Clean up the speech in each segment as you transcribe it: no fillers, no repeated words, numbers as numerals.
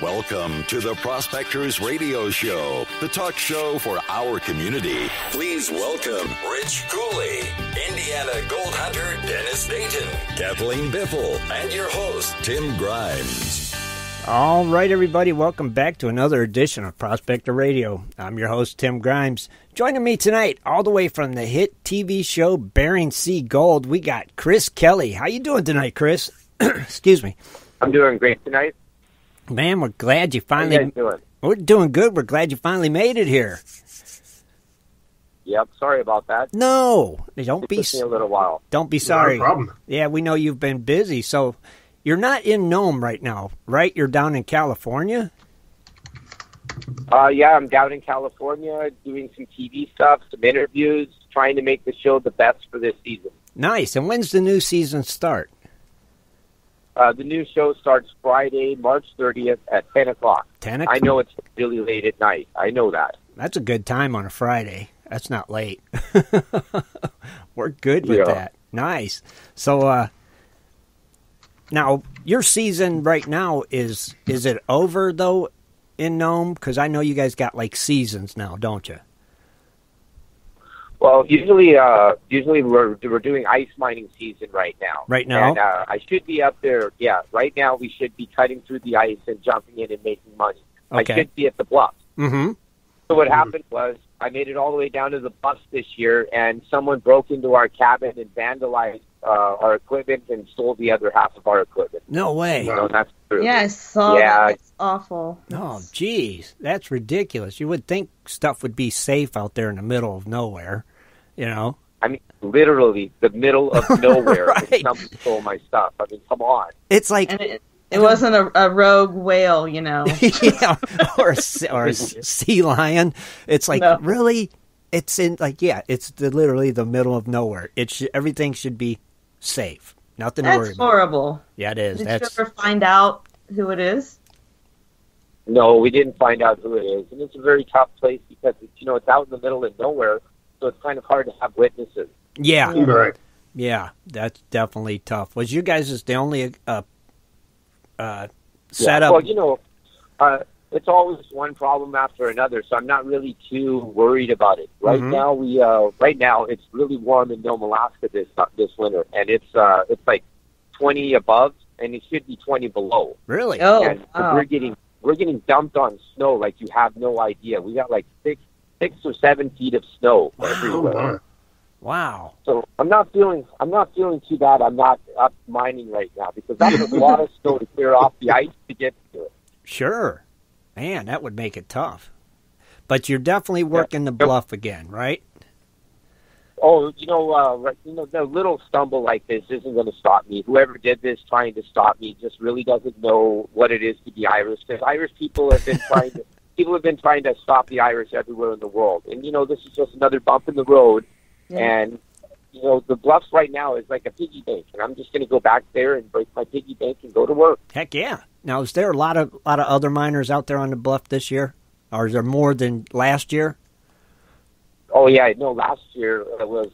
Welcome to the Prospectors Radio Show, the talk show for our community. Please welcome Rich Cooley, Indiana Gold Hunter Dennis Dayton, Kathleen Biffle, and your host, Tim Grimes. All right, everybody, welcome back to another edition of Prospector Radio. I'm your host, Tim Grimes. Joining me tonight, all the way from the hit TV show Bering Sea Gold, we got Kris Kelly. How you doing tonight, Kris? Excuse me. I'm doing great tonight. Man, we're glad you finally... How you guys doing? We're doing good. We're glad you finally made it here. Yep, sorry about that. No, don't be... It took me a little while. Don't be sorry. No problem. Yeah, we know you've been busy, so you're not in Nome right now, right? You're down in California? Yeah, I'm down in California doing some TV stuff, some interviews, trying to make the show the best for this season. Nice. And when's the new season start? The new show starts Friday, March 30th at 10 o'clock. 10 o'clock? I know it's really late at night. I know that. That's a good time on a Friday. That's not late. We're good with that. Nice. So, now, your season right now, is it over, though, in Nome? Because I know you guys got, like, seasons now, don't you? Well, usually we're doing ice mining season right now. Right now? And I should be up there. Yeah, right now we should be cutting through the ice and jumping in and making money. Okay. I should be at the bluffs. Mm-hmm. So what happened was I made it all the way down to the bluffs this year, and someone broke into our cabin and vandalized our equipment and stole the other half of our equipment. No way. No, that's true. Yeah, I saw that. It's awful. Oh, geez. That's ridiculous. You would think stuff would be safe out there in the middle of nowhere, you know? I mean, literally the middle of nowhere. Right. And someone stole my stuff. I mean, come on. It's like... And it wasn't a rogue whale, you know. Yeah, or a sea lion. It's like, No. Really? It's in, like, yeah, it's literally the middle of nowhere. Everything should be safe. Nothing to worry That's about. horrible. Yeah, it is. Did you ever find out who it is? No, we didn't find out who it is. And it's a very tough place because, it's out in the middle of nowhere, so it's kind of hard to have witnesses. Yeah. Right. Yeah, that's definitely tough. Was you guys just the only setup? Well, it's always one problem after another, so I'm not really too worried about it. Right now, it's really warm in Nome, Alaska this winter, and it's like 20 above, and it should be 20 below. Really? Oh, and wow. we're getting dumped on snow like you have no idea. We got like 6 or 7 feet of snow everywhere. Wow. So I'm not feeling too bad. I'm not up mining right now because that's a lot of snow to clear off the ice to get to it. Sure. Man, that would make it tough. But you're definitely working the bluff again, right? Oh, the little stumble like this isn't going to stop me. Whoever did this trying to stop me just really doesn't know what it is to be Irish. Because Irish people have been trying to stop the Irish everywhere in the world. And this is just another bump in the road. Yeah. And the bluffs right now is like a piggy bank, and I'm just going to go back there and break my piggy bank and go to work. Heck yeah! Now, is there a lot of other miners out there on the bluff this year, or is there more than last year? Oh yeah, no. Last year it was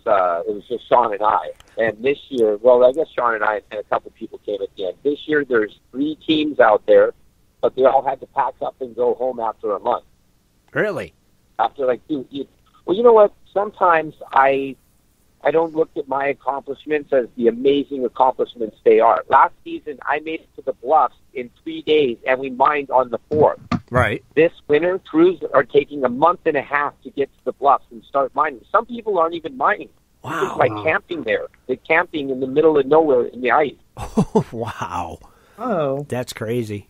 just Sean and I, and this year, well, I guess Sean and I and a couple people came at the end. This year, there's 3 teams out there, but they all had to pack up and go home after a month. Really? After like 2 years. Well, you know what? Sometimes I don't look at my accomplishments as the amazing accomplishments they are. Last season, I made it to the bluffs in 3 days, and we mined on the 4th. Right. This winter, crews are taking a month and a half to get to the bluffs and start mining. Some people aren't even mining. Wow. It's like camping there. They're camping in the middle of nowhere in the ice. Oh, wow. Oh. That's crazy.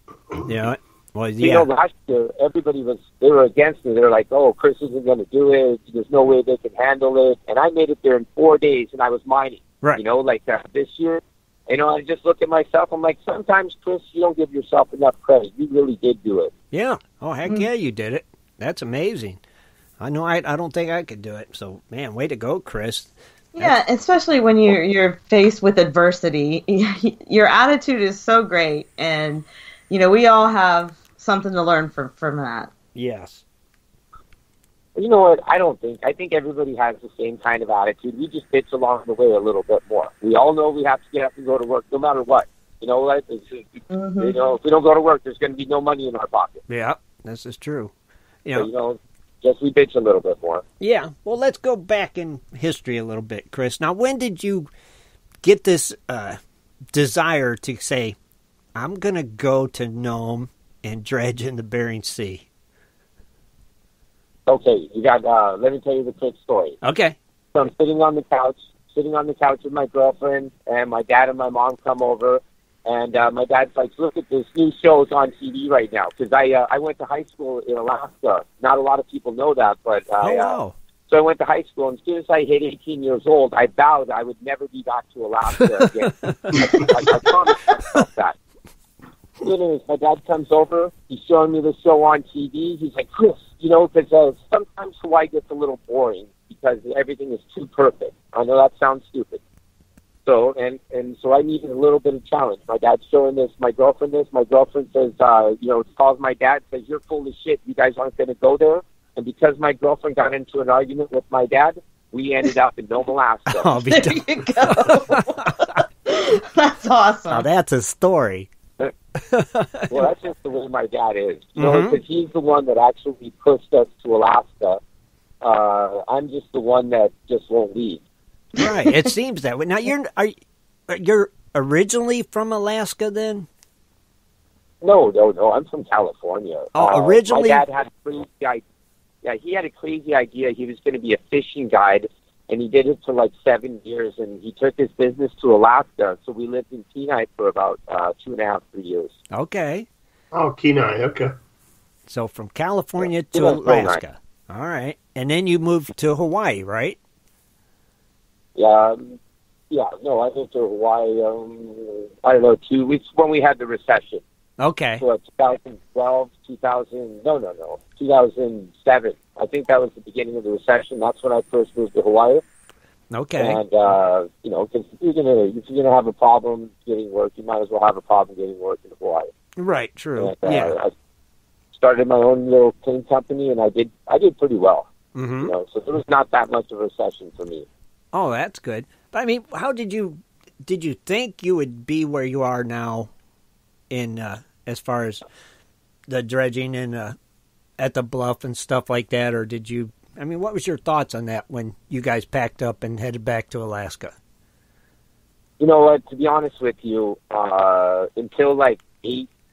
Yeah. Well, yeah. Last year, they were against me. They were like, oh, Kris isn't going to do it. There's no way they can handle it. And I made it there in 4 days, and I was mining. Right. This year, I just look at myself. I'm like, sometimes, Kris, you don't give yourself enough credit. You really did do it. Yeah. Oh, heck yeah, you did it. That's amazing. I know I don't think I could do it. So, man, way to go, Kris. Yeah, especially when you're faced with adversity. Your attitude is so great, and, we all have something to learn from that. Yes. You know what? I think everybody has the same kind of attitude. We just bitch along the way a little bit more. We all know we have to get up and go to work no matter what. You know, like, you know, if we don't go to work, there's going to be no money in our pocket. Yeah, this is true. So, you know, guess we bitch a little bit more. Yeah. Well, let's go back in history a little bit, Kris. Now, when did you get this desire to say, I'm going to go to Nome and dredge in the Bering Sea? Okay, you got. Let me tell you the quick story. Okay. So I'm sitting on the couch with my girlfriend, and my dad and my mom come over, and my dad's like, "Look at this new show's on TV right now." Because I went to high school in Alaska. Not a lot of people know that, but wow. So I went to high school, and as soon as I hit 18 years old, I vowed I would never be back to Alaska again. I promised myself that. Anyways, my dad comes over. He's showing me the show on TV. He's like, "Kris, you know, because sometimes Hawaii gets a little boring because everything is too perfect." I know that sounds stupid. So and so I needed a little bit of challenge. My dad's showing my girlfriend this. My girlfriend says, you know, calls my dad, says, "You're full of shit. You guys aren't going to go there." And because my girlfriend got into an argument with my dad, we ended up in Nome, Alaska. Oh, There you go. That's awesome. Now, that's a story. Well, that's just the way my dad is. You know, because he's the one that actually pushed us to Alaska. I'm just the one that just won't leave. Right. It seems that way. Now, you're originally from Alaska then? No. I'm from California. Oh, originally? My dad had a crazy idea. Yeah, he had a crazy idea. He was going to be a fishing guide, and he did it for like 7 years, and he took his business to Alaska. So we lived in Kenai for about 2.5, 3 years. Okay. Oh, Kenai, okay. So from California to Alaska. All right. And then you moved to Hawaii, right? Yeah. No, I moved to Hawaii, I don't know, 2 weeks when we had the recession. Okay. So 2012, 2007. I think that was the beginning of the recession. That's when I first moved to Hawaii. Okay. And, you know, because if you're gonna have a problem getting work, you might as well have a problem getting work in Hawaii. Right, true. And, yeah. I started my own little clean company, and I did pretty well. Mm-hmm. You know, so there was not that much of a recession for me. Oh, that's good. But I mean, how did you think you would be where you are now in as far as the dredging and at the bluff and stuff like that, or did you? I mean, what was your thoughts on that when you guys packed up and headed back to Alaska? You know what? To be honest with you, until like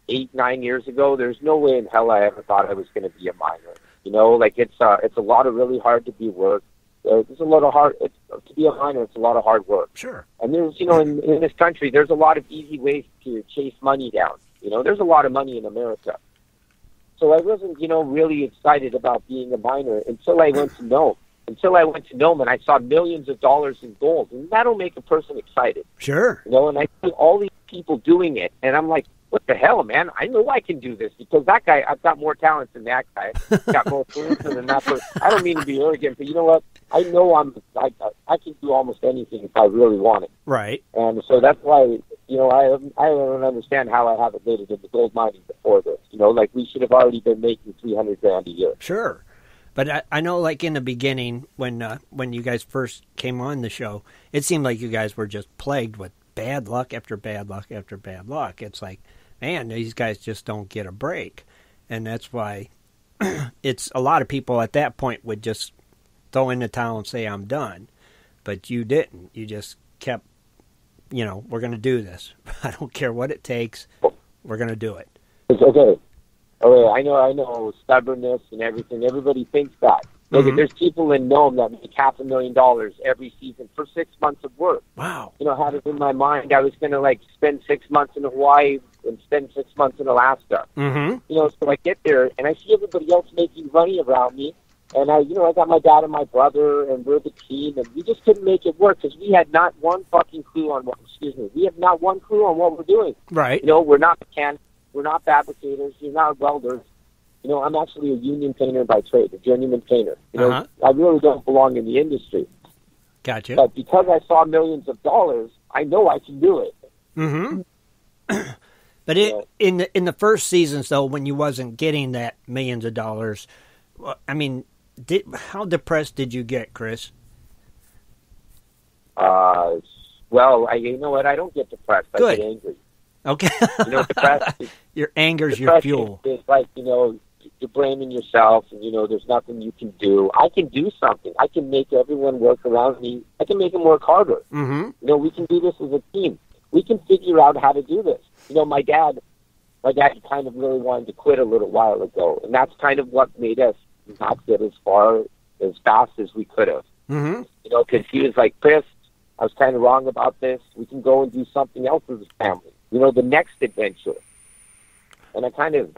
9 years ago, there's no way in hell I ever thought I was going to be a miner. You know, like it's a lot of really hard to be work. It's a lot of hard to be a miner. It's a lot of hard work. Sure. And there's, you know, in this country, there's a lot of easy ways to chase money down. You know, there's a lot of money in America. So I wasn't, you know, really excited about being a miner until I went to Nome. Until I went to Nome and I saw millions of dollars in gold, and that'll make a person excited. Sure. You know, and I see all these people doing it, and I'm like, what the hell, man? I know I can do this because that guy, I've got more talent than that guy. I've got more charisma than that person. I don't mean to be arrogant, but you know what? I know I can do almost anything if I really want it. Right. And so that's why, you know, I don't understand how I haven't made it into gold mining before this. You know, like we should have already been making $300,000 a year. Sure. But I know, like in the beginning, when you guys first came on the show, it seemed like you guys were just plagued with bad luck after bad luck after bad luck. It's like, man, these guys just don't get a break. And that's why it's a lot of people at that point would just throw in the towel and say, I'm done. But you didn't. You just kept, you know, we're going to do this. I don't care what it takes. We're going to do it. It's okay. Okay, I know stubbornness and everything. Everybody thinks that. Look, there's people in Nome that make $500,000 every season for 6 months of work. Wow. You know, I had it in my mind I was going to, like, spend 6 months in Hawaii and spend 6 months in Alaska. Mm-hmm. You know, so I get there, and I see everybody else making money around me. And I got my dad and my brother, and we're the team, and we just couldn't make it work because we had not one fucking clue on we have not one clue on what we're doing. Right. You know, we're not mechanics, we're not fabricators, we're not welders. You know, I'm actually a union painter by trade, a journeyman painter. You know, I really don't belong in the industry. Gotcha. But because I saw millions of dollars, I know I can do it. Mm-hmm. But in the first seasons, though, when you wasn't getting that millions of dollars, I mean, how depressed did you get, Kris? Well, you know what? I don't get depressed. Good. I get angry. Okay. Depressed. Your anger's your fuel. It's like, you're blaming yourself, and, there's nothing you can do. I can do something. I can make everyone work around me. I can make them work harder. Mm-hmm. We can do this as a team. We can figure out how to do this. My dad kind of really wanted to quit a little while ago, and that's kind of what made us not get as fast as we could have. Mm-hmm. Because he was like, Kris, I was kind of wrong about this. We can go and do something else as a family. The next adventure. And I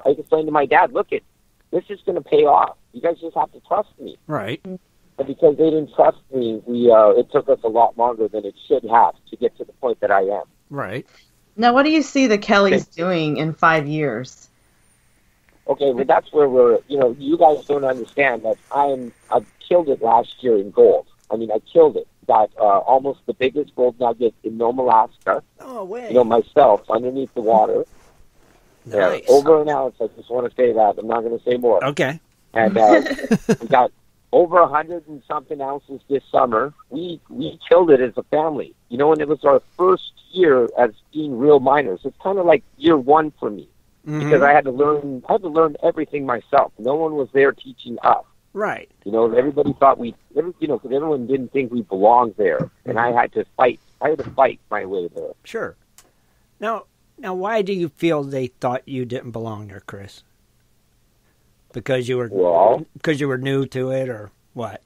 explained to my dad, look, this is going to pay off. You guys just have to trust me. Right. And because they didn't trust me, it took us a lot longer than it should have to get to the point that I am. Right. Now, what do you see the Kelleys doing in 5 years? Okay, well, that's where you guys don't understand that I killed it last year in gold. I mean, I killed it. Got almost the biggest gold nugget in Nome, Alaska. Oh, way. Myself, underneath the water. Nice. Over an ounce, I just want to say that. I'm not going to say more. Okay. And we got over 100 and something ounces this summer. We killed it as a family. And it was our first year as being real miners. It's kind of like year one for me. Mm-hmm. Because I had to learn everything myself. No one was there teaching us. Right. Everybody thought because everyone didn't think we belonged there. And I had to fight. My way there. Sure. Now, why do you feel they thought you didn't belong there, Kris? Because you were new to it, or what?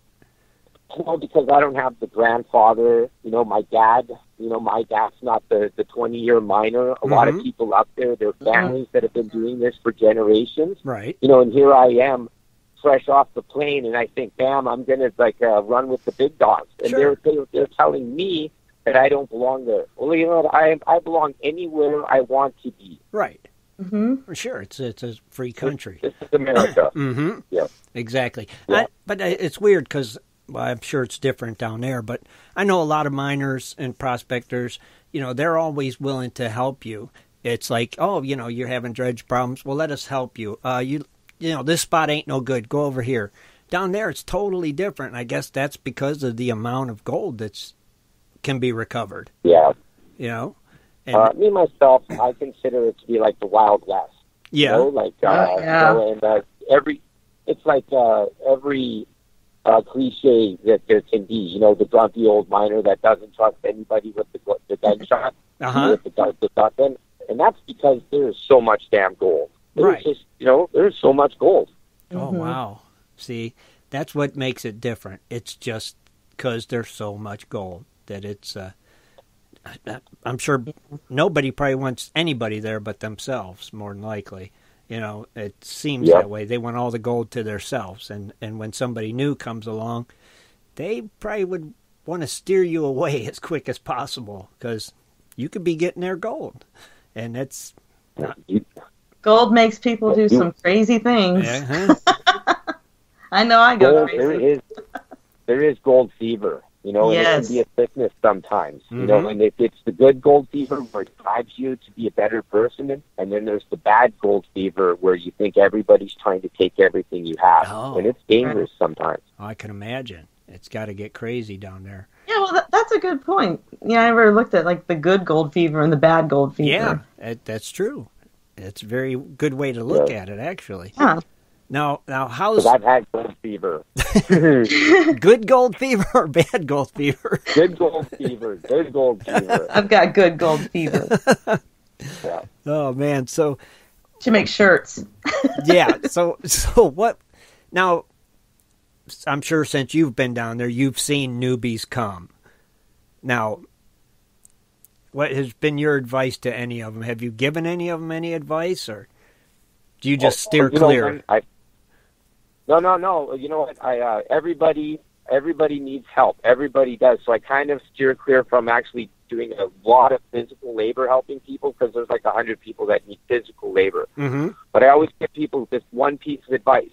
Because I don't have the grandfather. My dad. My dad's not the 20-year miner. A lot of people out there, their families that have been doing this for generations. Right. And here I am, fresh off the plane, and I think, bam, I'm gonna run with the big dogs, and sure. they're telling me that I don't belong there. Well, you know what? I belong anywhere I want to be. Right. Mm-hmm. Sure, it's a free country. This is America. Mm-hmm. Yeah. Exactly. Yeah. But it's weird because I'm sure it's different down there. But I know a lot of miners and prospectors. They're always willing to help you. It's like, oh, you're having dredge problems. Well, let us help you. This spot ain't no good. Go over here. Down there, it's totally different. And I guess that's because of the amount of gold that's can be recovered. Yeah. And, me myself, I consider it to be like the Wild West. Yeah. Every cliche that there can be. The grumpy old miner that doesn't trust anybody with the gunshot. Uh-huh. With the gun, and that's because there's so much damn gold. Right. There's so much gold. Oh, wow. See, that's what makes it different. It's just because there's so much gold that it's, I'm sure nobody probably wants anybody there but themselves, more than likely. It seems that way. They want all the gold to themselves. And when somebody new comes along, they probably would want to steer you away as quick as possible because you could be getting their gold. And that's not... Gold makes people do some crazy things. Uh-huh. I know I go crazy. There is gold fever, and it can be a sickness sometimes, Mm-hmm. and if it's the good gold fever where it drives you to be a better person, and then there's the bad gold fever where you think everybody's trying to take everything you have, and it's dangerous sometimes. I can imagine. It's got to get crazy down there. Yeah, well, that's a good point. I never looked at the good gold fever and the bad gold fever. Yeah, that's true. It's a very good way to look at it, actually. Yeah. Now, how's... I've had gold fever. Good gold fever or bad gold fever? Good gold fever. Good gold fever. I've got good gold fever. Yeah. Oh, man. So... To make shirts. Yeah. So what... Now, I'm sure since you've been down there, you've seen newbies come. Now... What has been your advice to any of them? Have you given any of them any advice, or do you just steer clear? No. You know what? Everybody needs help. Everybody does. So I kind of steer clear from actually doing a lot of physical labor helping people because there's 100 people that need physical labor. Mm-hmm. But I always give people this one piece of advice.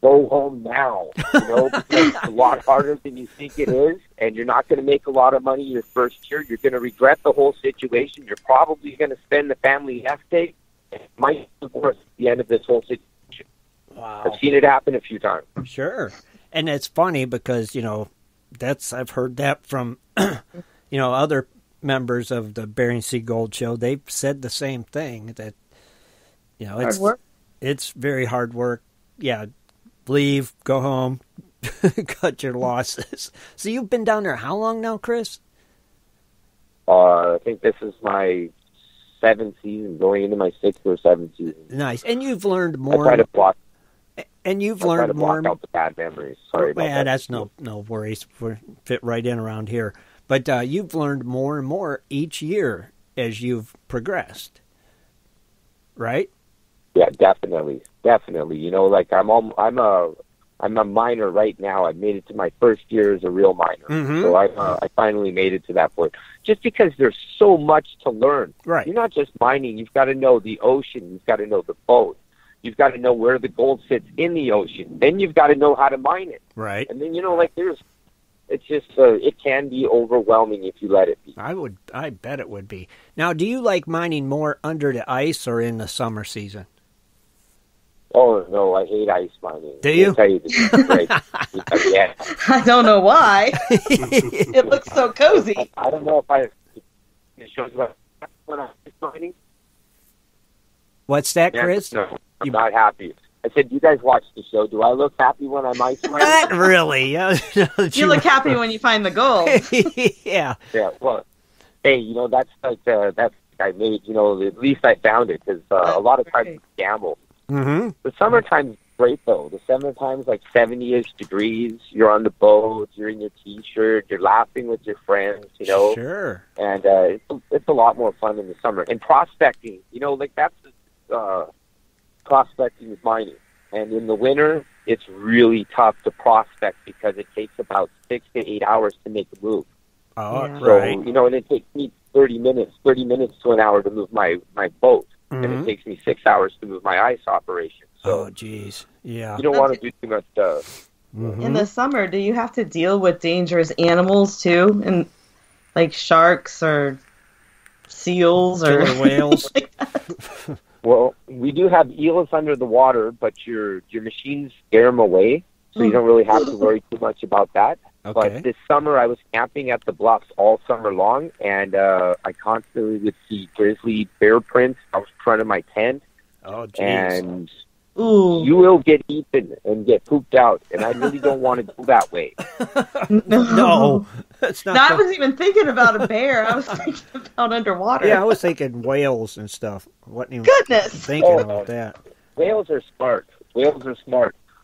Go home now, because it's a lot harder than you think it is, and you're not going to make a lot of money your first year. You're going to regret the whole situation. You're probably going to spend the family nest egg, and it might be worse at the end of this whole situation. Wow. I've seen it happen a few times. Sure. And it's funny because, I've heard that from, other members of the Bering Sea Gold Show, they've said the same thing, that, you know, it's very hard work. Yeah, leave, go home, cut your losses. So you've been down there how long now, Kris? I think this is my 7th season, going into my 6th or 7th season. Nice. And you've learned more. I try to block. And you've learned more. Block out the bad memories. Sorry about that. That's no worries. We fit right in around here. But you've learned more and more each year as you've progressed, right? Yeah, definitely. You know, like I'm a minor right now. I've made it to my first year as a real minor. Mm-hmm. So I finally made it to that point. Just because there's so much to learn. Right. You're not just mining. You've got to know the ocean. You've got to know the boat. You've got to know where the gold sits in the ocean. Then you've got to know how to mine it. Right. And then, you know, like it's just, it can be overwhelming if you let it be. I bet it would be. Now, do you like mining more under the ice or in the summer season? Oh, no, I hate ice mining. Do you? I'll tell you, this is great. Yeah. I don't know why. It looks so cozy. I don't know if it shows what when I'm ice mining. What's that, Kris? No, I'm not happy. I said, you guys watch the show. Do I look happy when I'm ice mining? Not really. You look happy when you find the gold. Yeah. Yeah, well, hey, you know, that's like, I made, you know, at least I found it, because a lot of times it's gamble. Mm-hmm. The summertime's great, though. The summertime's like 70-ish degrees. You're on the boat. You're in your T-shirt. You're laughing with your friends, you know. Sure. And it's a lot more fun in the summer. And prospecting, you know, like that's prospecting is mining. And in the winter, it's really tough to prospect because it takes about 6 to 8 hours to make a move. Oh, Yeah. So, right. you know, and it takes me 30 minutes to an hour to move my boat. Mm-hmm. And it takes me 6 hours to move my ice operation. So Oh, geez. Yeah. you don't want to do too much. Mm-hmm. In the summer, do you have to deal with dangerous animals too, and like sharks or seals or Killer whales. Well, we do have eels under the water, but your machines scare them away, so you don't really have to worry too much about that. Okay. But this summer, I was camping at the bluffs all summer long, and I constantly would see grizzly bear prints out front of my tent, Oh, jeez. and Ooh. you will get eaten and get pooped out, and I really don't want to go that way. No, that's not. No, I wasn't even thinking about a bear. I was thinking about underwater. Yeah, I was thinking whales and stuff. Wasn't even Goodness. thinking about that. Whales are smart.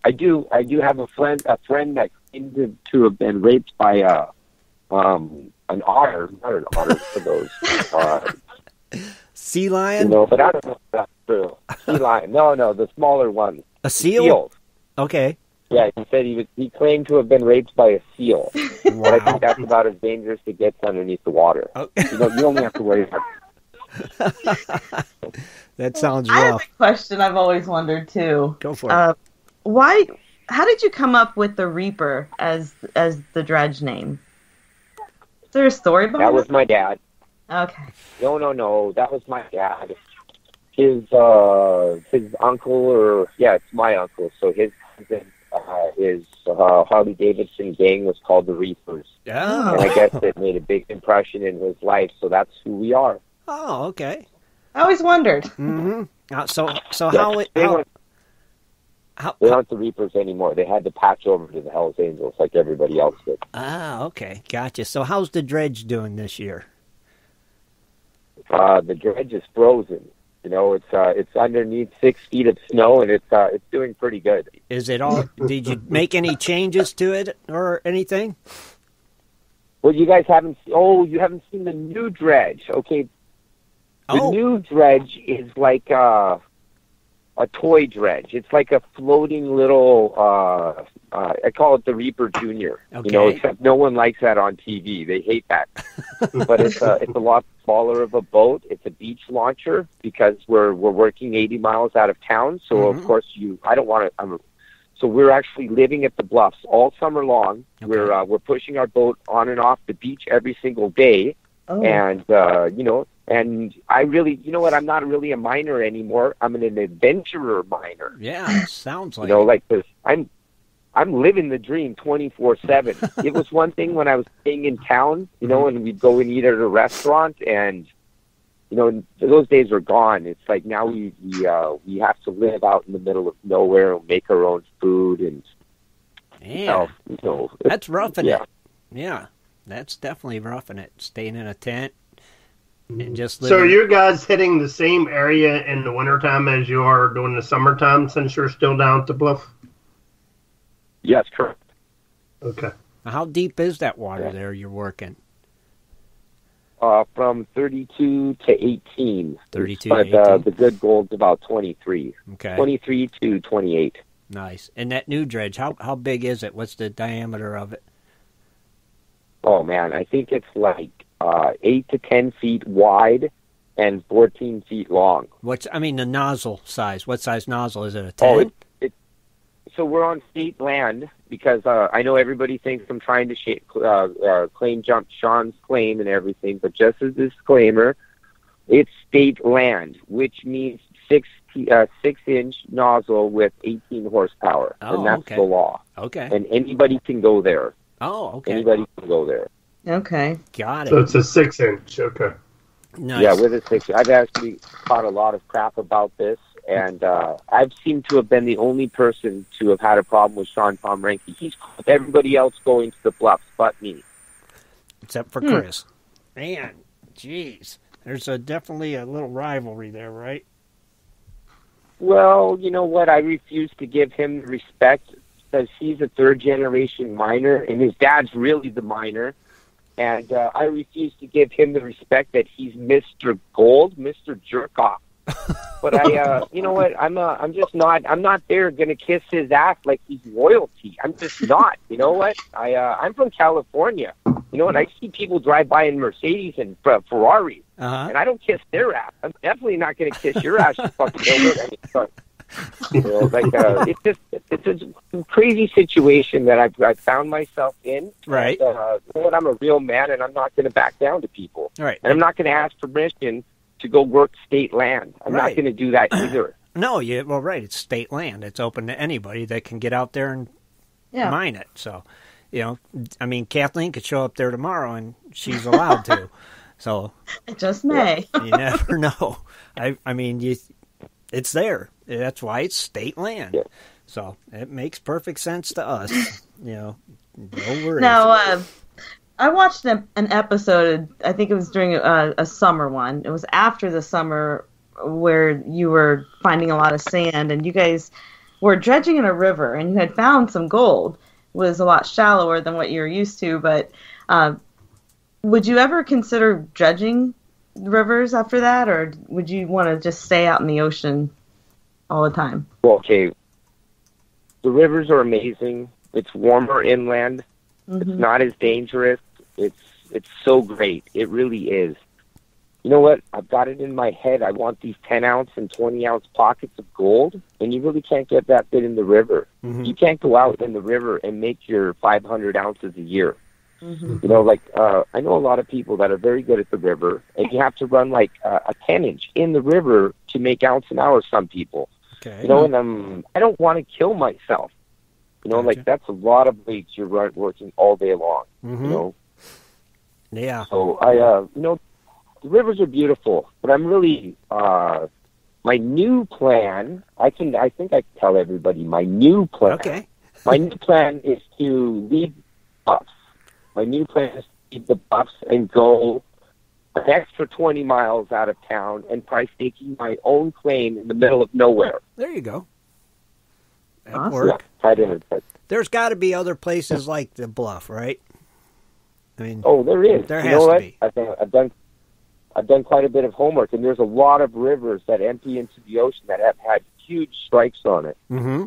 I do have a friend that claimed to have been raped by an otter, not an otter for those. Sea lion? You know, but I don't know if that's true. Sea lion. No, the smaller one. A seal? Seals. Okay. Yeah, he said he claimed to have been raped by a seal. But I Wow. think that's about as dangerous as it gets underneath the water. Okay. You only have to worry about. That sounds I have rough. a question I've always wondered too. Go for it. Why? How did you come up with the Reaper as the dredge name? Is there a story behind That was my dad. Okay. No, that was my dad. His uncle, it's my uncle. So his Harley Davidson gang was called the Reapers, Oh. and I guess it made a big impression in his life. So that's who we are. Oh, okay. I always wondered. Mm-hmm. So Yeah, they aren't the Reapers anymore. They had to patch over to the Hells Angels like everybody else did. okay. Gotcha. So how's the dredge doing this year? The dredge is frozen. You know, it's underneath 6 feet of snow, and it's doing pretty good. Is it all? Did you make any changes to it or anything? Well, you guys haven't. Oh, you haven't seen the new dredge. Okay, the new dredge is like a toy dredge. It's like a floating little. I call it the Reaper Junior. Okay. You know, except no one likes that on TV. They hate that. But it's a lot smaller of a boat. It's a beach launcher because we're working 80 miles out of town. So of course I don't want to. So we're actually living at the bluffs all summer long. Okay. We're pushing our boat on and off the beach every single day. Oh. And and I really, you know what? I'm not really a miner anymore. I'm an adventurer miner. Yeah, sounds like You know, it. like this. I'm living the dream 24/7. It was one thing when I was staying in town, you know, and we'd go and eat at a restaurant, and you know, those days are gone. It's like now we have to live out in the middle of nowhere and make our own food, and yeah, you know, that's roughing it. Yeah, that's definitely roughing it. Staying in a tent and just living. So are you guys hitting the same area in the wintertime as you are during the summertime since you're still down at the Bluff? Yes, correct. Okay. How deep is that water there you're working? From 32 to 18. 32 but, to 18? The good gold's about 23. Okay. 23 to 28. Nice. And that new dredge, how big is it? What's the diameter of it? Oh, man, I think it's like 8 to 10 feet wide and 14 feet long. The nozzle size. What size nozzle? Is it a 10? So we're on state land because I know everybody thinks I'm trying to claim jump Sean's claim and everything, but just as a disclaimer, it's state land, which means 6-inch nozzle with 18 horsepower, and that's the law. Okay. And anybody can go there. Oh, okay. Anybody can go there. Okay. Got it. So it's a 6-inch. Okay. Nice. Yeah, with a 6. I've actually caught a lot of crap about this. And I've seemed to have been the only person to have had a problem with Sean Pomeranke. He's caught everybody else going to the Bluffs but me. Except for Kris. Man, jeez. There's definitely a little rivalry there, right? Well, you know what? I refuse to give him respect because he's a third-generation miner, and his dad's really the miner. And I refuse to give him the respect that he's Mr. Gold, Mr. Jerkoff. But you know what? I'm not there gonna kiss his ass like he's royalty. I'm just not. You know what? I'm from California. You know, and I see people drive by in Mercedes and Ferraris, and I don't kiss their ass. I'm definitely not gonna kiss your ass, you fucking idiot. You know, like it's a crazy situation that I found myself in. Right. And, you know what? I'm a real man, and I'm not gonna back down to people. Right. And I'm not gonna ask permission to go work state land. I'm not going to do that either. No, it's state land. It's open to anybody that can get out there and mine it. So, you know, I mean, Kathleen could show up there tomorrow and she's allowed to. So it just may. You never know. I mean, it's there. That's why it's state land. Yeah. So it makes perfect sense to us. You know, no worries. Now, I watched an episode, I think it was during a summer one. It was after the summer where you were finding a lot of sand, and you guys were dredging in a river, and you had found some gold. It was a lot shallower than what you're used to, but would you ever consider dredging rivers after that, or would you want to just stay out in the ocean all the time? Well, okay, the rivers are amazing. It's warmer inland. Mm-hmm. It's not as dangerous. It's so great. It really is. You know what? I've got it in my head. I want these 10-ounce and 20-ounce pockets of gold, and you really can't get that bit in the river. Mm-hmm. You can't go out in the river and make your 500 ounces a year. Mm-hmm. You know, like I know a lot of people that are very good at the river, and you have to run like a 10-inch in the river to make ounce an hour. Some people, you know, and I don't want to kill myself. You know, like that's a lot of weights you're working all day long. Mm-hmm. You know. Yeah. So you know, the rivers are beautiful, but I'm really my new plan. I think I can tell everybody my new plan. Okay. My new plan is to leave Buffs. My new plan is to leave the Buffs and go an extra 20 miles out of town and try staking my own claim in the middle of nowhere. There you go. Awesome. Work. Yeah, there's got to be other places like the Bluff, right? I mean, there is. There you has know to what? be. I've done quite a bit of homework, and there's a lot of rivers that empty into the ocean that have had huge strikes on it. Mm-hmm.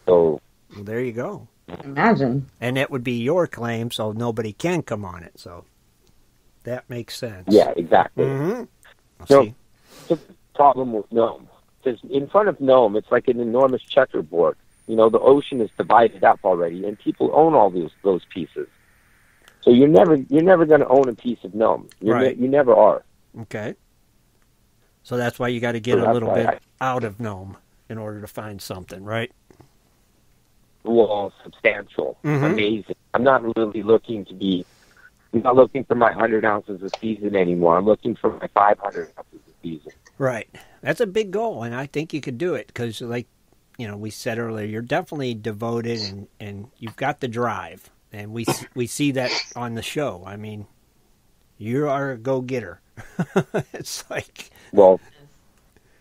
So well, there you go. Imagine. And it would be your claim, so nobody can come on it. So that makes sense. Yeah, exactly. Mm-hmm. So the problem with Nome, because in front of Nome, it's like an enormous checkerboard. You know, the ocean is divided up already, and people own all those pieces. So you're never going to own a piece of Nome. You never are. Okay. So that's why you got to get a little bit out of Nome in order to find something, right? well, substantial, amazing. I'm not really looking for my 100 ounces a season anymore. I'm looking for my 500 ounces a season. Right. That's a big goal, and I think you could do it because, like, we said earlier, you're definitely devoted and you've got the drive, and we see that on the show. I mean, you are a go-getter. It's like... Well,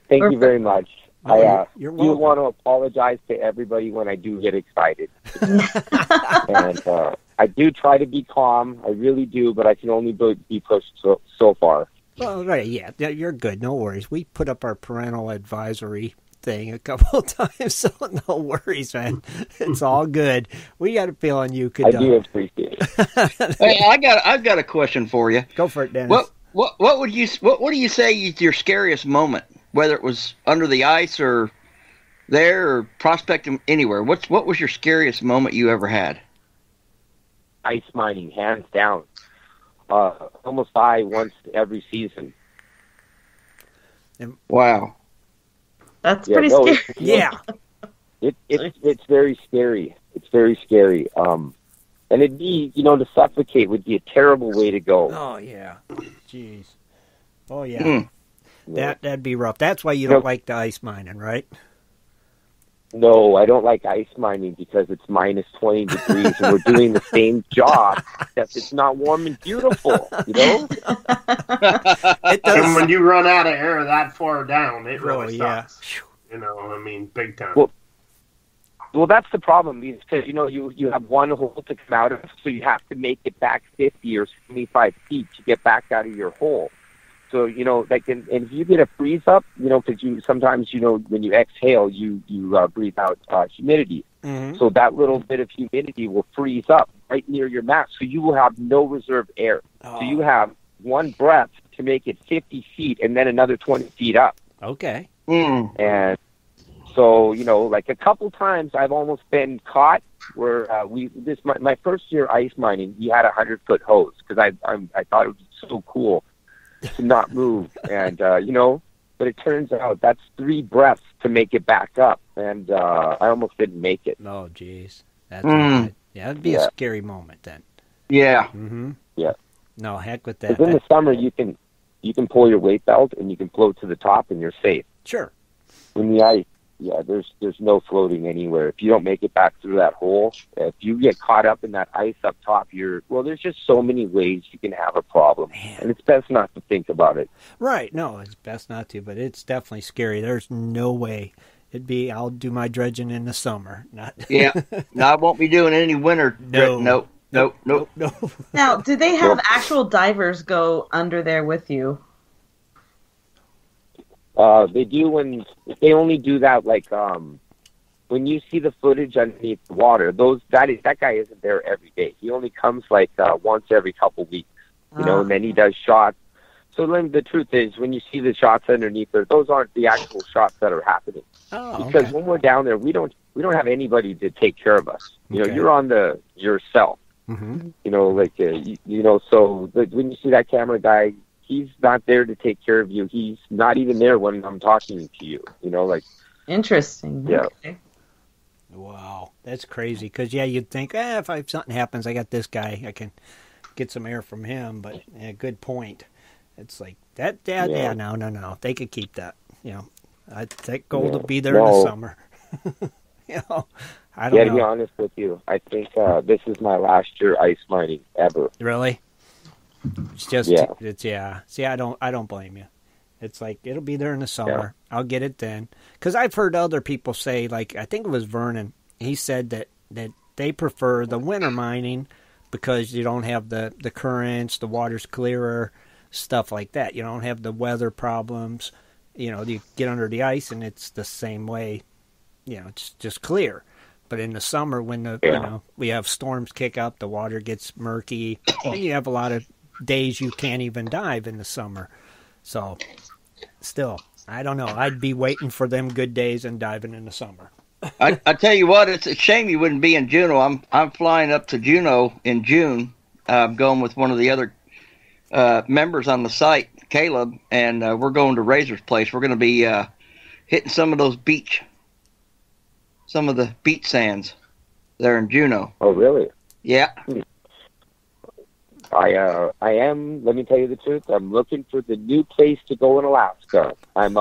thank you very much. I do want to apologize to everybody when I do get excited. And I do try to be calm. I really do, but I can only be pushed so far. Well, right, yeah, you're good. No worries. We put up our parental advisory thing a couple of times, so no worries, man. It's all good. We got a feeling you could. I do appreciate it. Hey, I've got a question for you. Go for it, Dennis. What do you say is your scariest moment? Whether it was under the ice or there or prospecting anywhere, what was your scariest moment you ever had? Ice mining, hands down. Almost die once every season. Wow. That's pretty scary. Yeah. It's very scary. It's very scary. And it'd be, to suffocate would be a terrible way to go. Oh, yeah. Jeez. Oh, yeah. That'd be rough. That's why you don't like the ice mining, right? No, I don't like ice mining because it's minus 20 degrees and we're doing the same job, except it's not warm and beautiful, It does. And when you run out of air that far down, it really sucks. Yeah. Big time. Well, that's the problem because, you have one hole to come out of, so you have to make it back 50 or 75 feet to get back out of your hole. So, and if you get a freeze up, because sometimes, when you exhale, you breathe out humidity. Mm-hmm. So that little bit of humidity will freeze up right near your mask. So you will have no reserve air. Oh. So you have one breath to make it 50 feet and then another 20 feet up. Okay. And so, like a couple times I've almost been caught where my first year ice mining, we had a 100-foot hose because I thought it was so cool to not move, and but it turns out that's 3 breaths to make it back up, and I almost didn't make it. Oh, jeez, that's yeah, that'd be a scary moment then. Yeah. Mm-hmm. Yeah. No, heck with that. In the summer, you can pull your weight belt and you can float to the top, and you're safe. Sure. In the ice, there's no floating anywhere. If you don't make it back through that hole, if you get caught up in that ice up top, there's just so many ways you can have a problem. Man. And it's best not to think about it. Right. No, it's best not to, but it's definitely scary. There's no way. I'll do my dredging in the summer. Yeah. No, I won't be doing any winter. No. Nope. Now, do they have actual divers go under there with you? They do they only do that when you see the footage underneath the water. That guy isn't there every day. He only comes once every couple weeks, and then he does shots. So then the truth is, when you see the shots underneath there, those aren't the actual shots that are happening. Oh, because when we're down there, we don't have anybody to take care of us. You're on yourself. Mm-hmm. So when you see that camera guy, he's not there to take care of you. He's not even there when I'm talking to you. Interesting. Yeah. Okay. Wow, that's crazy. Because you'd think, if something happens, I got this guy. I can get some air from him. But good point. It's like that. Yeah. No. They could keep that. I think gold will be there in the summer. I don't know. To be honest with you, I think this is my last year ice mining ever. Really? It's just, See, I don't blame you. It's like, it'll be there in the summer. Yeah. I'll get it then. Because I've heard other people say, I think it was Vernon, he said that they prefer the winter mining because you don't have the currents, the water's clearer, stuff like that. You don't have the weather problems. You get under the ice and it's the same way. It's just clear. But in the summer, when we have storms kick up, the water gets murky, and you have a lot of days you can't even dive in the summer. So, still, I don't know. I'd be waiting for them good days and diving in the summer. I tell you what, it's a shame you wouldn't be in Juneau. I'm flying up to Juneau in June. I'm going with one of the other members on the site, Caleb, and we're going to Razor's place. We're going to be hitting some of the beach sands. there in Juneau. Oh, really? Yeah. I am. Let me tell you the truth. I'm looking for the new place to go in Alaska. I've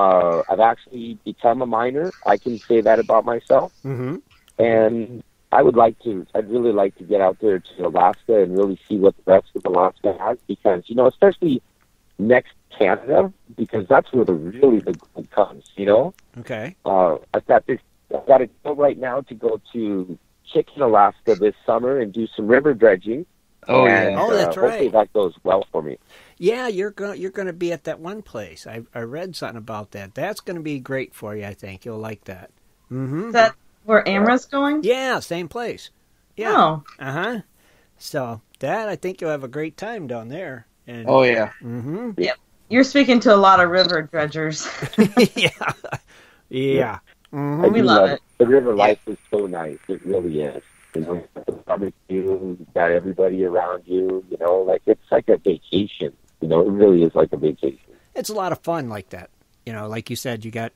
actually become a miner. I can say that about myself. Mm-hmm. And I'd really like to get out there to Alaska and really see what the rest of Alaska has, because, especially next Canada, because that's where the gold comes, Okay. I've got a deal right now to go to Chicken, Alaska this summer and do some river dredging. Oh, and, yeah. Oh, that's hopefully right. that goes well for me. Yeah, you're going to be at that one place. I read something about that. That's going to be great for you, I think. You'll like that. Mm-hmm. Is that where Amra's going? Yeah, same place. Yeah. Oh. Uh-huh. So I think you'll have a great time down there. And, Oh, yeah. Mm-hmm. Yep. You're speaking to a lot of river dredgers. Yeah. Yeah. Mm-hmm. I We do love it. The river life is so nice. It really is. You got the barbecue, you've got everybody around you, it's like a vacation. It really is like a vacation. It's a lot of fun like that. Like you said, you got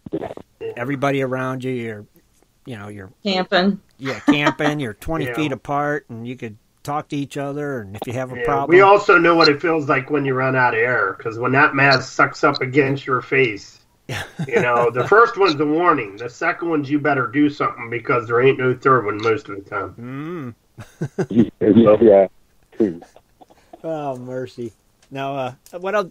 everybody around you. You're Camping. camping. You're 20 Yeah. feet apart, and you could talk to each other. And if you have a Yeah, problem, we also know what it feels like when you run out of air, because when that mask sucks up against your face, the first one's a warning. The second one's you better do something, because there ain't no third one most of the time. Yeah. Oh, mercy. Now,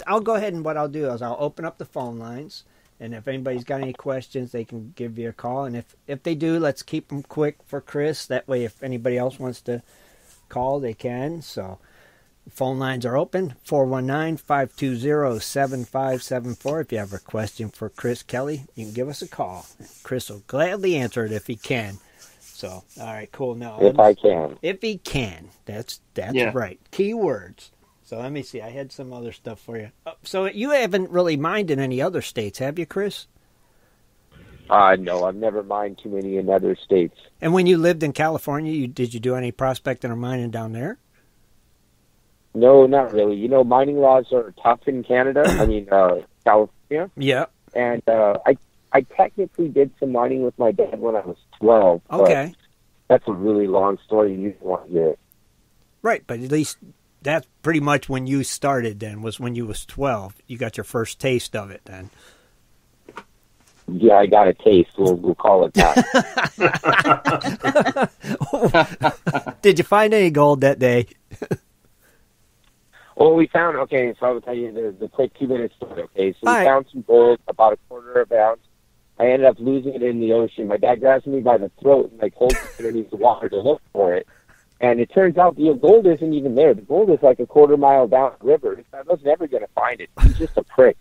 I'll go ahead, and what I'll do is I'll open up the phone lines, and if anybody's got any questions, they can give you a call. And if they do, let's keep them quick for Kris. That way, if anybody else wants to call, they can. So, phone lines are open, 419-520-7574. If you have a question for Kris Kelly, you can give us a call. Kris will gladly answer it if he can. So, all right, cool. Now, If I can. if he can. That's Yeah. right. Key words. So let me see. I had some other stuff for you. So you haven't really mined in any other states, have you, Kris? No, I've never mined too many in other states. And when you lived in California, did you do any prospecting or mining down there? No, not really. Mining laws are tough in Canada. California. Yeah. And I technically did some mining with my dad when I was 12. but Okay. That's a really long story. You don't want to hear it. Right, but at least that's pretty much when you started then, was when you was 12. You got your first taste of it then. Yeah, I got a taste. We'll call it that. Did you find any gold that day? Well, we found, so I'll tell you the quick 2-minute story, okay? So we All right. found some gold, about a quarter of an ounce. I ended up losing it in the ocean. My dad grabs me by the throat and, holds me underneath the water to look for it. And it turns out the gold isn't even there. The gold is like a quarter mile down the river. I was never going to find it. He's just a prick.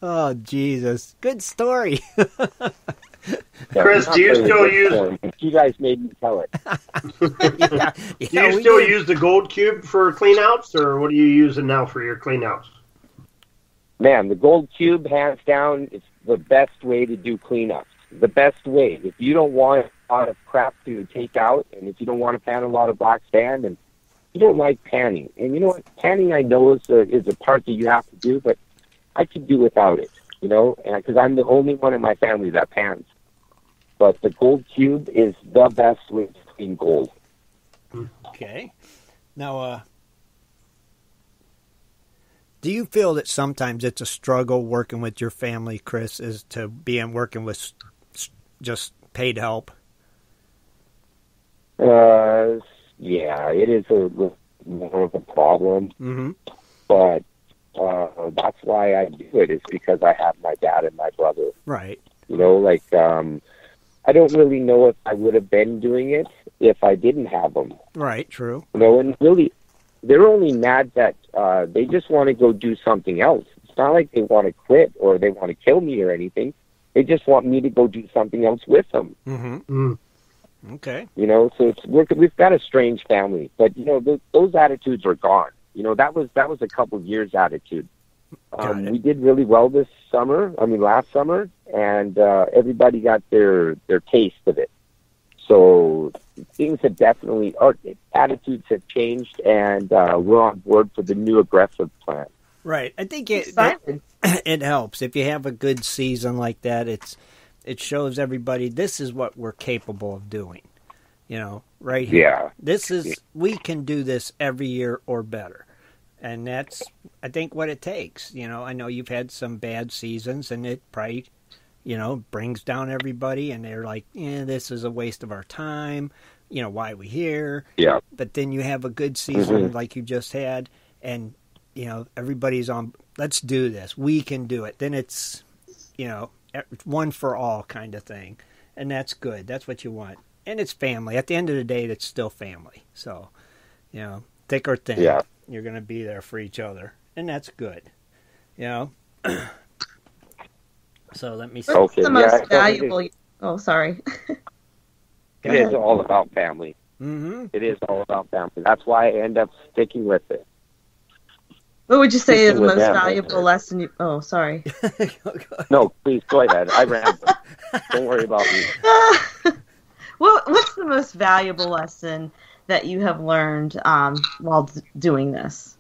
Oh, Jesus. Good story. Chris, not do you very still good use- story. You guys made me tell it. Yeah, Do you we still did. use the gold cube for cleanouts, or what are you using now for your cleanouts? Man, the gold cube, hands down, is the best way to do cleanups. The best way. If you don't want a lot of crap to take out, and if you don't want to pan a lot of black sand, and you don't like panning. And you know what? Panning, I know, is a part that you have to do, but I could do without it, because I'm the only one in my family that pans. But the gold cube is the best way to clean gold. Okay. Now, do you feel that sometimes it's a struggle working with your family, Kris, is to be working with just paid help? Yeah, it is a little more of a problem. Mm-hmm. But that's why I do it, is because I have my dad and my brother. Right. I don't really know if I would have been doing it if I didn't have them. Right, true. And really, they're only mad that they just want to go do something else. It's not like they want to quit or they want to kill me or anything. They just want me to go do something else with them. Mm-hmm. Okay. So we've got a strange family, but those attitudes are gone. That was a couple of years' attitude. We did really well last summer, and everybody got their taste of it. So things have definitely, our attitudes have changed, and we're on board for the new aggressive plan. Right. I think it helps if you have a good season like that. It shows everybody this is what we're capable of doing. right here. Yeah. This is, we can do this every year or better. And that's, I think, what it takes. I know you've had some bad seasons, and it probably, brings down everybody, and they're like, this is a waste of our time. Why are we here? Yeah. But then you have a good season like you just had, and, everybody's on, let's do this. We can do it. Then it's, one for all kind of thing. And that's good. That's what you want. And it's family. At the end of the day, it's still family. So, thick or thin, you're going to be there for each other. And that's good. So let me see. What's the most valuable? Oh, sorry. It is all about family. Mm-hmm. It is all about family. That's why I end up sticking with it. What would you say is the most them, valuable lesson you... Oh, sorry. No, please, go ahead. I ramble. Don't worry about me. Well, what's the most valuable lesson that you have learned while doing this?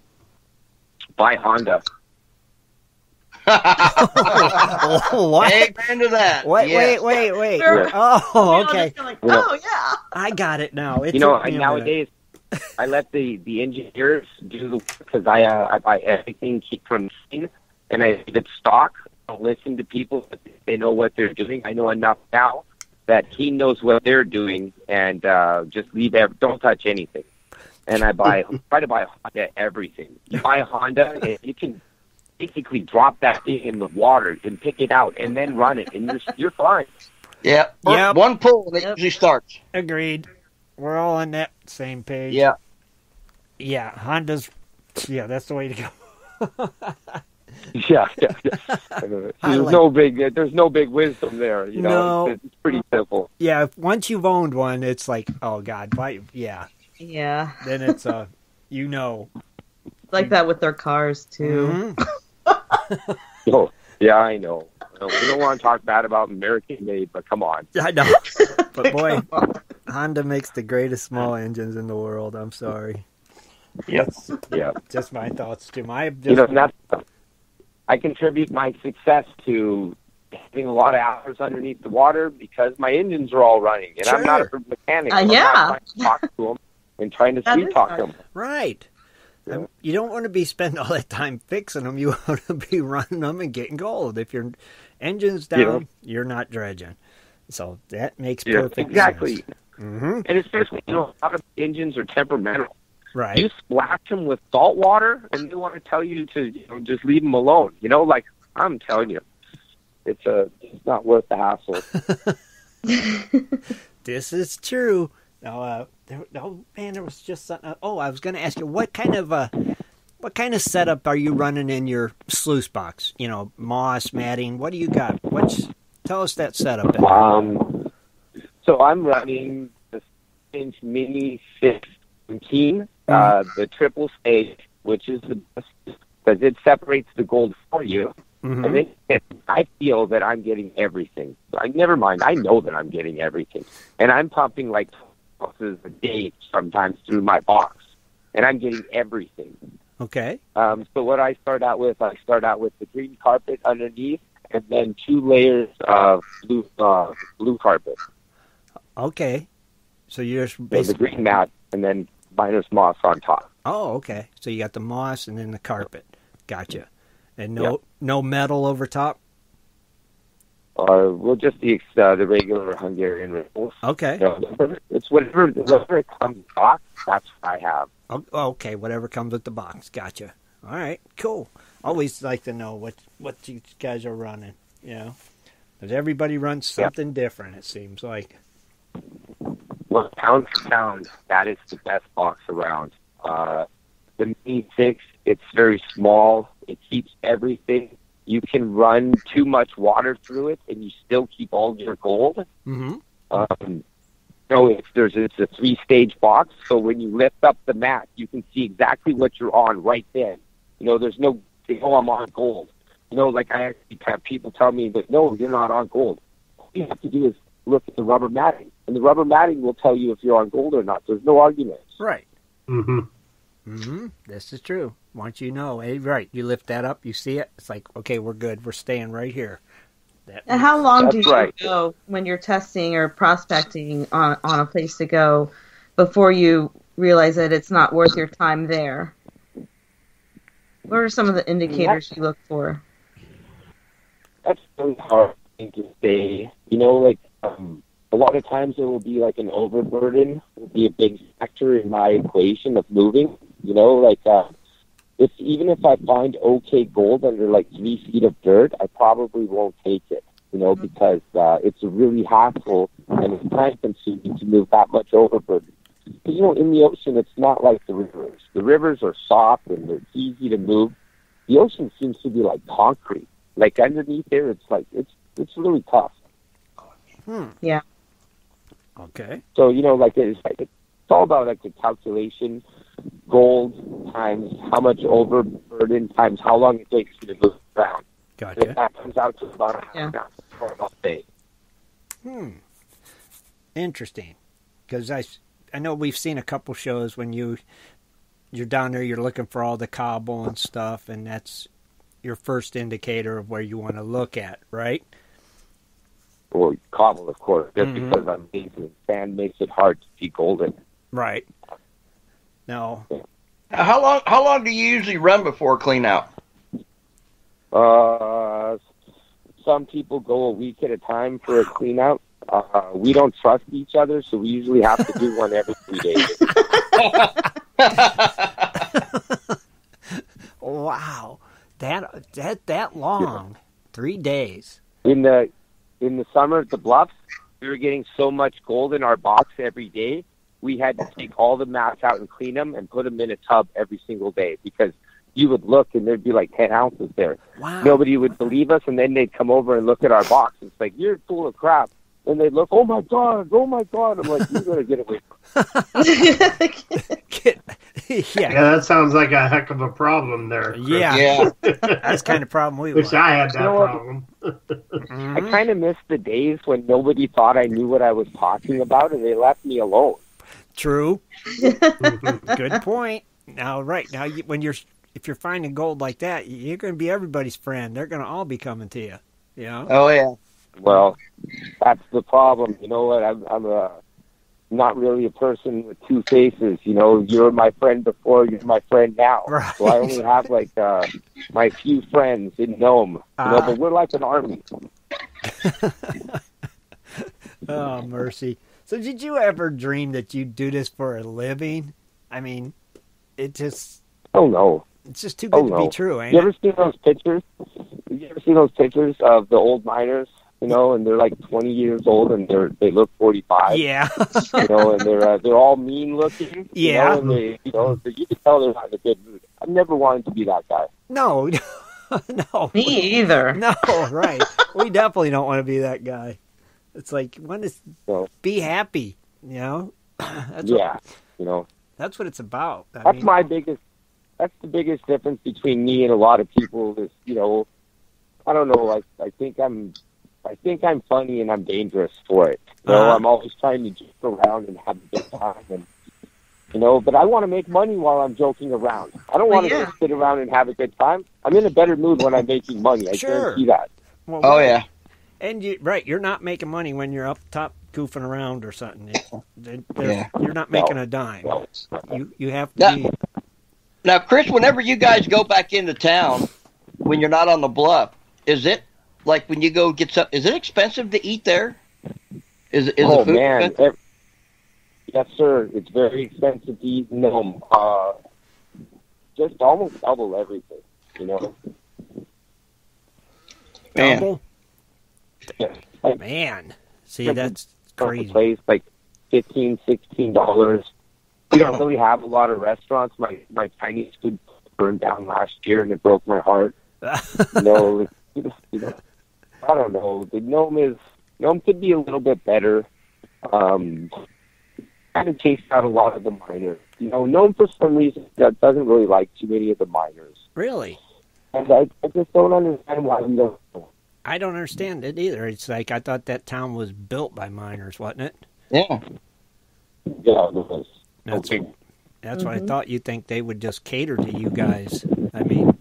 Buy Honda. What? Amen to that. Wait, Yes. wait. Yeah. Oh, okay. Like, oh, yeah. I got it now. It's Nowadays, I let the engineers do the work because I buy everything from China, and I leave it stock. I don't listen to people. They know what they're doing. I know enough now that he knows what they're doing, and just don't touch anything. And I try to buy Honda everything. You buy a Honda, and you can basically drop that thing in the water and pick it out and then run it, and you're fine. Yeah. Yep. One pull and it usually starts. Agreed. We're all on that same page. Yeah. Yeah, Honda's... Yeah, that's the way to go. Yeah. There's no big wisdom there. No. It's pretty simple. Yeah, once you've owned one, it's like, oh, God. Yeah. Then it's, Like that with their cars, too. Mm-hmm. Oh, yeah, I know. We don't want to talk bad about American made, but come on. I know. But boy, Honda makes the greatest small engines in the world. I'm sorry. Yes. Yeah. Just my thoughts too. I contribute my success to having a lot of hours underneath the water because my engines are all running, and I'm not a mechanic. I'm not trying to talk to them and trying to sweet talk them. Right. Yeah. You don't want to be spending all that time fixing them. You want to be running them and getting gold. If your engine's down, you're not dredging. So that makes perfect sense. Exactly. Mm-hmm. And especially, a lot of engines are temperamental. Right. You splash them with salt water, and they want to tell you to just leave them alone. Like I'm telling you, it's not worth the hassle. This is true. Now, there was just something. Oh, I was going to ask you, what kind of setup are you running in your sluice box? Moss, matting. What do you got? Tell us that setup. So I'm running the 6-inch mini 617, the triple stage, which is the best because it separates the gold for you. Mm-hmm. And then I feel that I'm getting everything. Never mind. I know that I'm getting everything, and I'm pumping like boxes a day sometimes through my box, and I'm getting everything. Okay. So what I start out with the green carpet underneath, and then 2 layers of blue carpet. Okay. So you're just the green mat, and then minus moss on top. Oh, okay. So you got the moss and then the carpet. Gotcha. And no metal over top? We'll just the regular Hungarian ripples. Okay. It's whatever it comes in the box, that's what I have. Oh, okay, whatever comes with the box. Gotcha. All right, cool. Always like to know what you guys are running, Because everybody runs something different, it seems like. Well, pound for pound, that is the best box around. The Mini 6, it's very small. It keeps everything. You can run too much water through it, and you still keep all your gold. Mm-hmm. It's a 3-stage box, so when you lift up the mat, you can see exactly what you're on right then. There's no, I'm on gold. Like I actually have people tell me that, no, you're not on gold. All you have to do is look at the rubber matting, and the rubber matting will tell you if you're on gold or not. There's no arguments. Right. Mm-hmm. Mm-hmm. This is true. Once you know, hey, right, you lift that up, you see it, it's like, okay, we're good. We're staying right here. And how long do you right. go when you're testing or prospecting on a place to go before you realize that it's not worth your time there? What are some of the indicators you look for? That's really hard thing to say. You know, like a lot of times it will be like an overburden will be a big factor in my equation of moving. You know, like even if I find okay gold under like 3 feet of dirt, I probably won't take it. You know, because it's really hassle and it's time consuming to move that much overburden. Because, you know, in the ocean, it's not like the rivers. The rivers are soft and they're easy to move. The ocean seems to be like concrete. Like underneath there, it's like it's really tough. Yeah. Okay. So, you know, like it's all about like the calculation, gold times how much overburden times how long it takes you to move around. Gotcha. And that comes out to about a half an hour a day. Interesting. Because I know we've seen a couple shows when you're down there, you're looking for all the cobble and stuff, and that's your first indicator of where you want to look at, right? Well, cobble, of course, just because I'm lazy. Sand makes it hard to see gold in. Right. No. How long do you usually run before clean out? Some people go a week at a time for a clean out. We don't trust each other, so we usually have to do one every 3 days. Wow. That long. 3 days. In the summer at the Bluffs, we were getting so much gold in our box every day, we had to take all the mats out and clean them and put them in a tub every single day because you would look and there'd be like 10 ounces there. Wow. Nobody would believe us, and then they'd come over and look at our box. It's like, you're full of crap. And they'd look, oh my God. I'm like, you gotta get away from Yeah, that sounds like a heck of a problem there, Chris. Yeah. That's the kind of problem we Wish want. I had that know what? problem. I kind of miss the days when nobody thought I knew what I was talking about, and they left me alone. True. Good point. Now, if you're finding gold like that, you're going to be everybody's friend. They're going to all be coming to you. You know? Oh yeah. Well, that's the problem. You know what? I'm not really a person with two faces. You know, you're my friend before, you're my friend now. Right. So I only have like my few friends in Nome. You know, but we're like an army. Oh, mercy. So did you ever dream that you'd do this for a living? I mean, it's just too good to be true, ain't you it? ever seen those pictures? You ever seen those pictures of the old miners? You know, and they're like 20 years old, and they look 45. Yeah. You know, and they're all mean looking. Yeah. You know, and you can tell they're not in a good mood. I've never wanted to be that guy. No. No. Me either. No, right. We definitely don't want to be that guy. It's like, be happy, you know? That's that's what it's about. That's the biggest difference between me and a lot of people is, you know, I don't know, I think I'm funny and I'm dangerous for it. You know, I'm always trying to joke around and have a good time, and you know, but I want to make money while I'm joking around. I don't want to just sit around and have a good time. I'm in a better mood when I'm making money. I guarantee that. Well, yeah. And you're not making money when you're up top goofing around or something. You're not making a dime. You have to be. Now, Chris, whenever you guys go back into town, when you're not on the bluff, is it like when you go get is it expensive to eat there? Is the food expensive? Yes, sir. It's very expensive to eat in Nome. Just almost double everything, you know. Double? Yeah. Man. See, that's crazy. Place like $15, $16. We don't really have a lot of restaurants. My Chinese food burned down last year, and it broke my heart. You know, I don't know. The Nome could be a little bit better. Kind of chased out a lot of the miners. You know, Nome for some reason that doesn't really like too many of the miners. Really? And I just don't understand why we don't. I don't understand it either. It's like I thought that town was built by miners, wasn't it? Yeah. Yeah, it was. That's what I thought. You'd think they would just cater to you guys. I mean,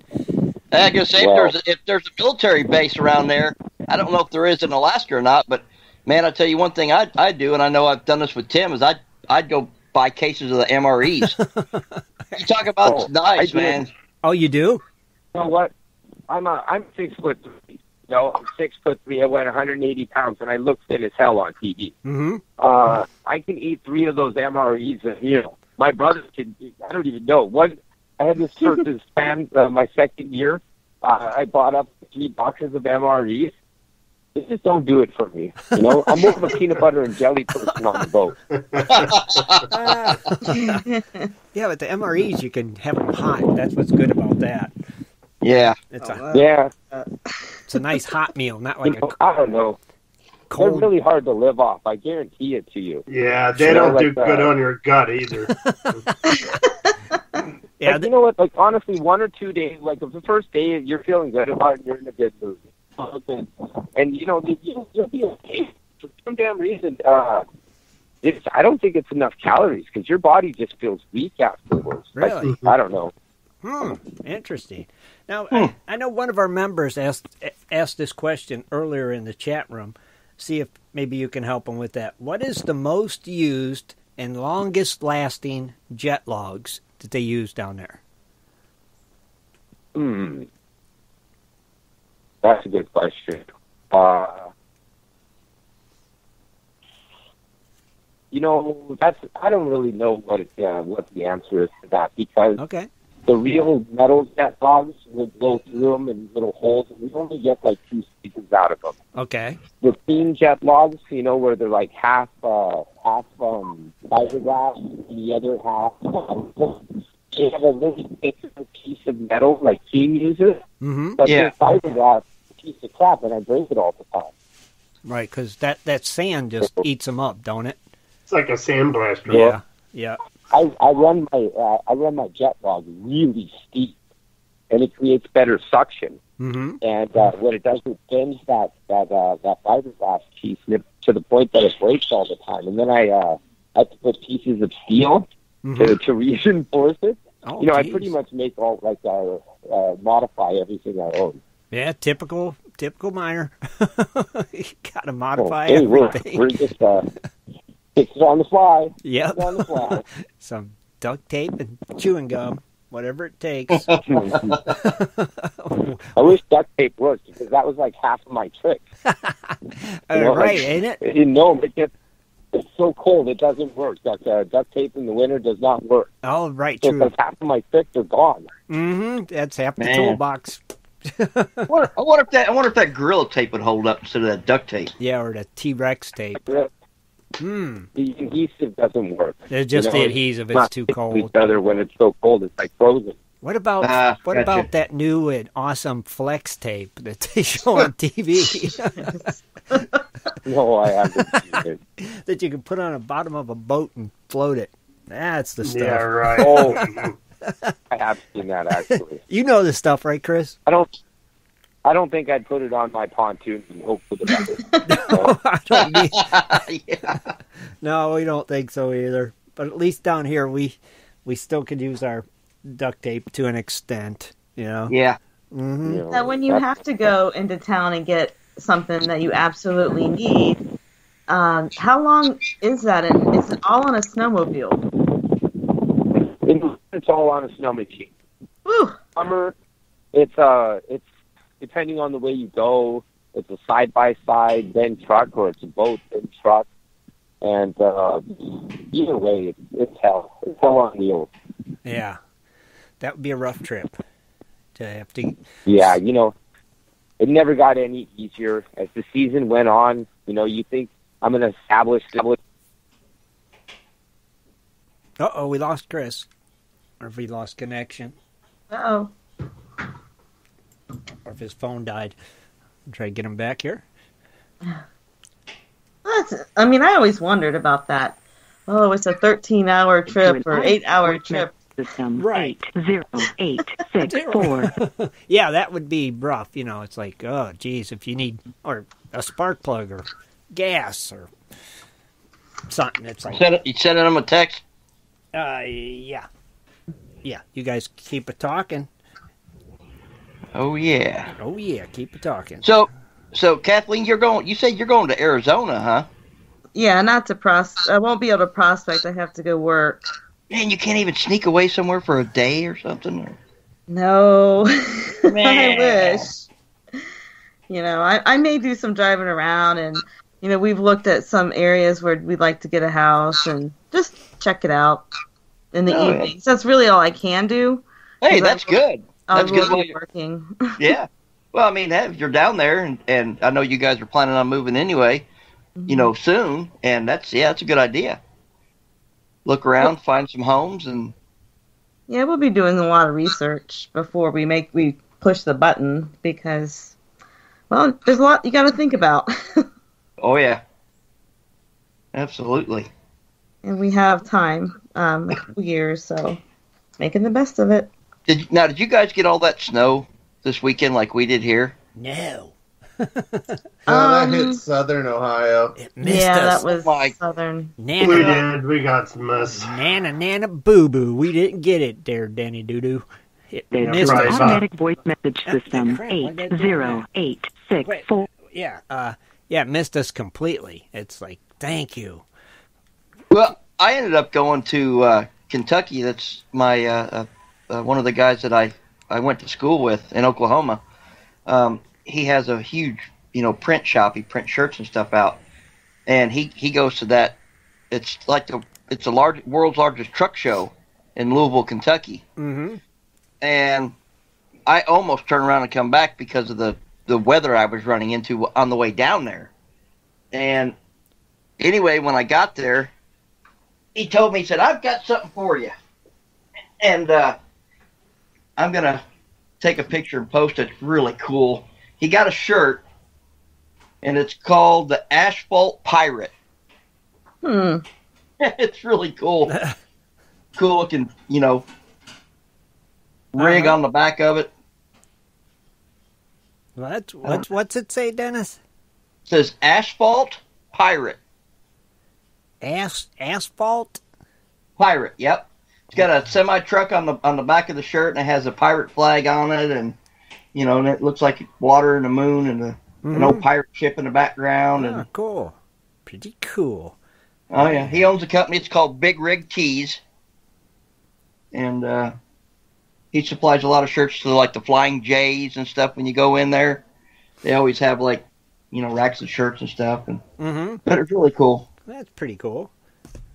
I guess if there's a military base around there, I don't know if there is in Alaska or not, but man, I tell you one thing I do, and I know I've done this with Tim, is I'd go buy cases of the MREs. You talk about nice, man. Oh, you do? You know what? I'm 6'3". I'm 6'3". I weigh 180 pounds, and I look thin as hell on TV. Mm-hmm. I can eat 3 of those MREs a meal. My brother can. I don't even know. I had this certain span my second year. I bought up 3 boxes of MREs. They just don't do it for me. I'm more of a peanut butter and jelly person on the boat. Yeah, but the MREs, you can have them hot. That's what's good about that. Yeah. It's it's a nice hot meal, not like I don't know. cold. They're really hard to live off. I guarantee it to you. Yeah, they don't do good on your gut either. Yeah, you know what? Like honestly, 1 or 2 days, like if the first day you're feeling good about it, you're in a good mood, and you'll be okay. For some damn reason, I don't think it's enough calories because your body just feels weak afterwards. Really? Like, I don't know. Interesting. Now, I know one of our members asked this question earlier in the chat room. See if maybe you can help them with that. What is the most used and longest lasting jet logs that they use down there? That's a good question. I don't really know what the answer is to that because the real metal jet logs would blow through them in little holes, and we only get like 2 species out of them. Okay. The clean jet logs, where they're like half fiberglass and the other half. They have a really thick piece of metal like Team uses, but they're fiberglass piece of crap, and I break it all the time. Right, because that sand just eats them up, don't it? It's like a sandblaster. Yeah. I run my jet log really steep, and it creates better suction. Mm-hmm. And what it does is bends that fiberglass piece to the point that it breaks all the time. And then I have to put pieces of steel to reinforce it. Oh, I pretty much make all modify everything I own. Yeah, typical miner. You gotta modify everything. We're just fix it on the fly. Yep. On the fly. Some duct tape and chewing gum, whatever it takes. I wish duct tape worked because that was like half of my trick. Right, ain't it? It's so cold it doesn't work. Duct tape in the winter does not work. Oh, right, so true. Because half of my tricks are gone. That's half the toolbox. I wonder if that gorilla tape would hold up instead of that duct tape. Yeah, or the T-Rex tape. The adhesive doesn't work. It's just the adhesive. It's too cold. Each other when it's so cold, it's like frozen. What about about that new and awesome flex tape that they show on TV? No, I haven't seen it. That you can put on the bottom of a boat and float it. That's the stuff. Yeah, right. Oh, I have seen that actually. You know this stuff, right, Chris? I don't think I'd put it on my pontoon and hope for the best. No, I don't No, we don't think so either. But at least down here, we still could use our duct tape to an extent, Yeah. Mm-hmm. Now, when you have to go into town and get something that you absolutely need, how long is that? And is it all on a snowmobile? It's all on a snow machine. Woo. Summer, it's depending on the way you go. It's a side-by-side, then truck, or it's a boat, then truck. And either way, it's hell. It's hell on wheels. Yeah. That would be a rough trip to have to... Yeah, it never got any easier. As the season went on, you think I'm going to establish... Uh-oh, we lost Chris. Or if we lost connection. Uh-oh. Or if his phone died. I'll try to get him back here. I always wondered about that. Oh, it's a 13-hour trip or 8-hour trip. System right. 80864. Yeah, that would be rough. It's like, oh, geez, if you need or a spark plug or gas or something. It's like You sending them a text? Yeah. Yeah, you guys keep it talking. Oh, yeah. Oh, yeah, keep it talking. So, So Kathleen, you said you're going to Arizona, huh? Yeah, not to I won't be able to prospect. I have to go work. Man, you can't even sneak away somewhere for a day or something? No. Man. I wish. I may do some driving around, and, we've looked at some areas where we'd like to get a house and just check it out in the evenings. That's really all I can do. Hey, that's good. That's good while you're working. Yeah. Well, I mean, if you're down there, and I know you guys are planning on moving anyway, soon, and that's a good idea. Look around, find some homes, and yeah, we'll be doing a lot of research before we push the button because, well, there's a lot you got to think about. Oh yeah, absolutely. And we have time, a couple years, so making the best of it. Did you guys get all that snow this weekend like we did here? No. That hit southern Ohio. It missed us. That was southern. Nana, we got some mess. Nana boo boo. We didn't get it there, Danny Doo Doo. It missed us. Automatic voice message system 80864. Yeah, it missed us completely. It's like, thank you. Well, I ended up going to Kentucky. That's my one of the guys that I went to school with in Oklahoma. He has a huge, print shop. He prints shirts and stuff out, and he goes to that. It's like it's the world's largest truck show in Louisville, Kentucky. Mm-hmm. And I almost turned around and come back because of the weather I was running into on the way down there. And anyway, when I got there, he told me, he said, "I've got something for you," and I'm gonna take a picture and post it. It's really cool. He got a shirt, and it's called the Asphalt Pirate. It's really cool. Cool looking, rig on the back of it. What's it say, Dennis? It says Asphalt Pirate. Asphalt? Pirate, yep. It's got a semi-truck on the back of the shirt, and it has a pirate flag on it, and and it looks like water and the moon and an old pirate ship in the background. Oh, cool. Pretty cool. Oh, yeah. He owns a company. It's called Big Rig Tees. And he supplies a lot of shirts to, like, the Flying J's and stuff. When you go in there, they always have, like, racks of shirts and stuff. And but it's really cool. That's pretty cool.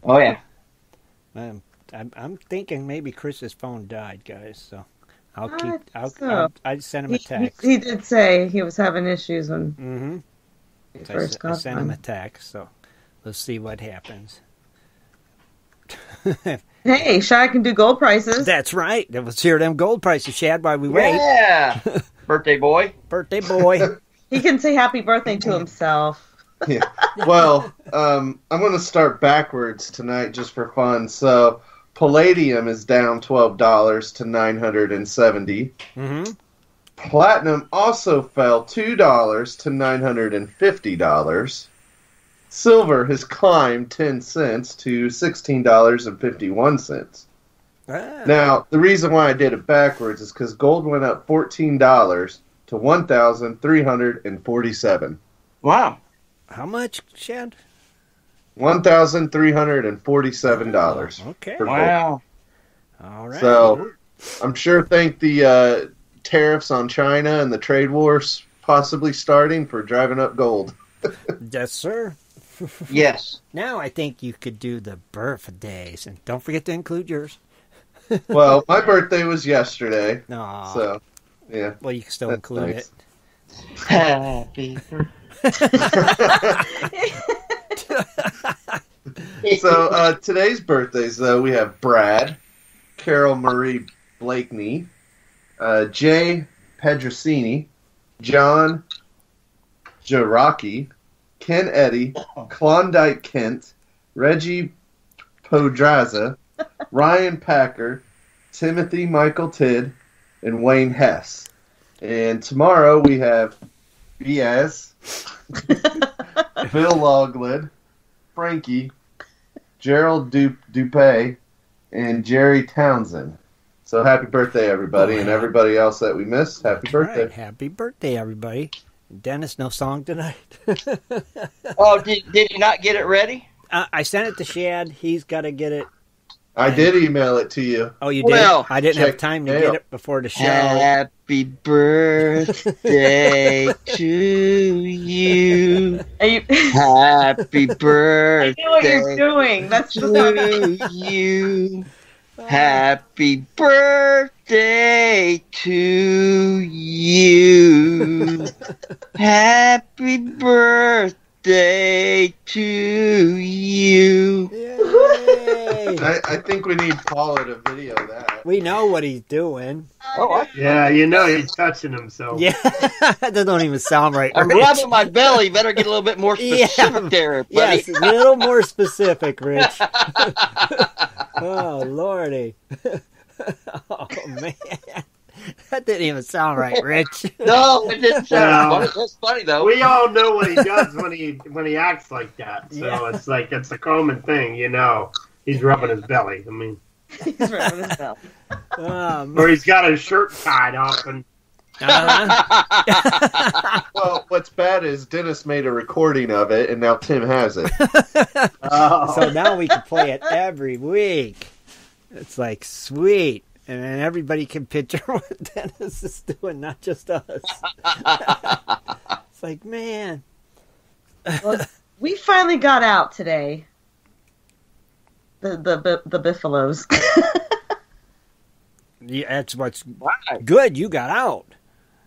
Oh, yeah. I'm thinking maybe Chris's phone died, guys, so... I sent him a text. He did say he was having issues when he first got I sent him a text, so let's see what happens. Hey, Shad can do gold prices. That's right. Let's hear them gold prices, Shad, while we wait. Yeah. Birthday boy. Birthday boy. He can say happy birthday to himself. Yeah. Well, I'm going to start backwards tonight just for fun. So... Palladium is down $12 to $970. Platinum also fell $2 to $950. Silver has climbed 10 cents to $16.51. Now, the reason why I did it backwards is because gold went up $14 to $1,347. Wow. How much, Shad? $1,347. Okay. Wow. All right. So, I'm sure thank the tariffs on China and the trade wars possibly starting for driving up gold. Yes, sir. Yes. Now I think you could do the birthdays, and don't forget to include yours. Well, my birthday was yesterday. Aww. So, yeah. Well, you can still include nice. it. Happy birthday. So today's birthdays, though, we have Brad, Carol Marie Blakeney, Jay Pedrosini, John Jaraki, Ken Eddy, Klondike Kent, Reggie Podraza, Ryan Packer, Timothy Michael Tidd, and Wayne Hess. And tomorrow we have Biaz, Phil Loglid, Frankie, Gerald Dupay, and Jerry Townsend. So happy birthday, everybody, and everybody else that we missed. Happy birthday. Right. Happy birthday, everybody. Dennis, no song tonight? Oh, did you not get it ready? I sent it to Shad. He's got to get it. I did email it to you. Oh, you did? Well, I didn't have check time to mail. get it before the show. Happy birthday to you. Are you? Happy I birthday know what you're doing. That's to you. Happy birthday to you. Happy birthday to you. Yay! I think we need Paula to video that. We know what he's doing. Oh, Yeah, you know he's touching himself. Yeah, that don't even sound right. I'm Rich. rubbing my belly. Better get a little bit more specific there, buddy. Yes, a little more specific, Rich. Oh, Lordy. Oh, man. That didn't even sound right, Rich. No, it didn't sound No. funny. That's funny, though. We all know what he does when he acts like that. So Yeah. it's like it's a common thing, you know. He's rubbing his belly. I mean, he's rubbing his belly. or he's got his shirt tied up and Well, what's bad is Dennis made a recording of it, and now Tim has it. So now we can play it every week. It's like, sweet. And then everybody can picture what Dennis is doing, not just us. It's like, man. Well, we finally got out today. The Biffalos. Yeah, that's what's Right. good. You got out.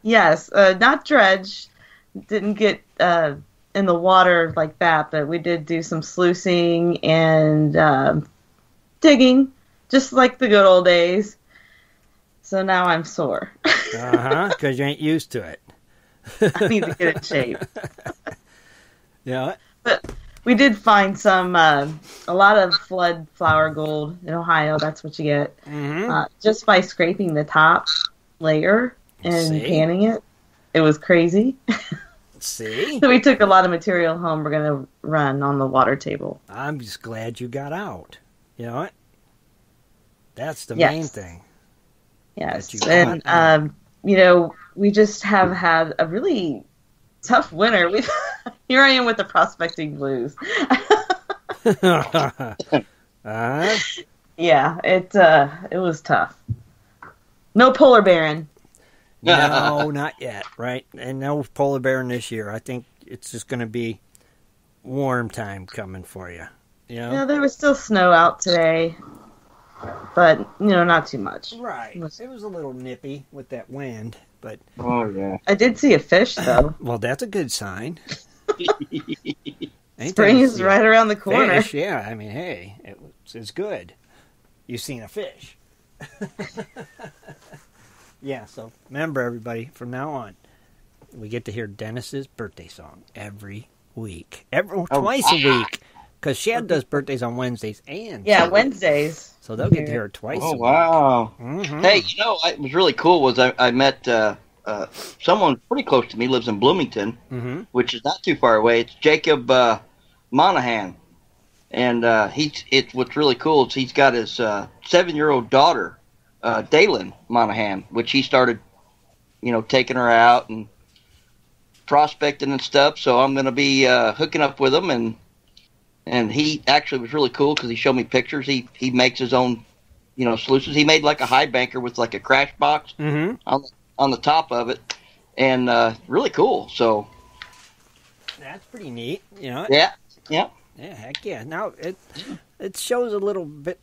Yes, not dredge. Didn't get in the water like that, but we did do some sluicing and digging, just like the good old days. So now I'm sore. Because you ain't used to it. I need to get in shape. Yeah. But we did find some, a lot of flood flower gold in Ohio. That's what you get. Just by scraping the top layer and See? panning it. It was crazy. See? So we took a lot of material home we're going to run on the water table. I'm just glad you got out. You know what? That's the Yes. main thing. Yes. That you got And, we just have had a really tough winter. Here I am with the prospecting blues. Yeah, it was tough. No polar bearing. No, not yet, right? And no polar bear this year. I think it's just going to be warm time coming for you. You know? Yeah, there was still snow out today, but not too much. Right. It was a little nippy with that wind, but Oh, yeah. I did see a fish though. well, that's a good sign. Anytime Spring you is see right a around the corner. Fish, yeah. I mean, hey, it's good. You've seen a fish. Yeah. So remember, everybody, from now on, we get to hear Dennis's birthday song every week, twice a week. Because Shad does birthdays on Wednesdays and Yeah, Wednesdays. so they'll get to hear it twice Oh, a week. wow. Mhm. Hey, what was really cool was I met someone pretty close to me, lives in Bloomington, which is not too far away. It's Jacob Monahan. And what's really cool is he's got his 7-year-old daughter, Daylin Monahan, which he started, taking her out and prospecting and stuff. So I'm going to be hooking up with him, and he actually was really cool because he showed me pictures. He makes his own, sluices. He made like a high banker with like a crash box on the top of it, and really cool. So That's pretty neat. yeah. Yeah, heck yeah. Now it shows a little bit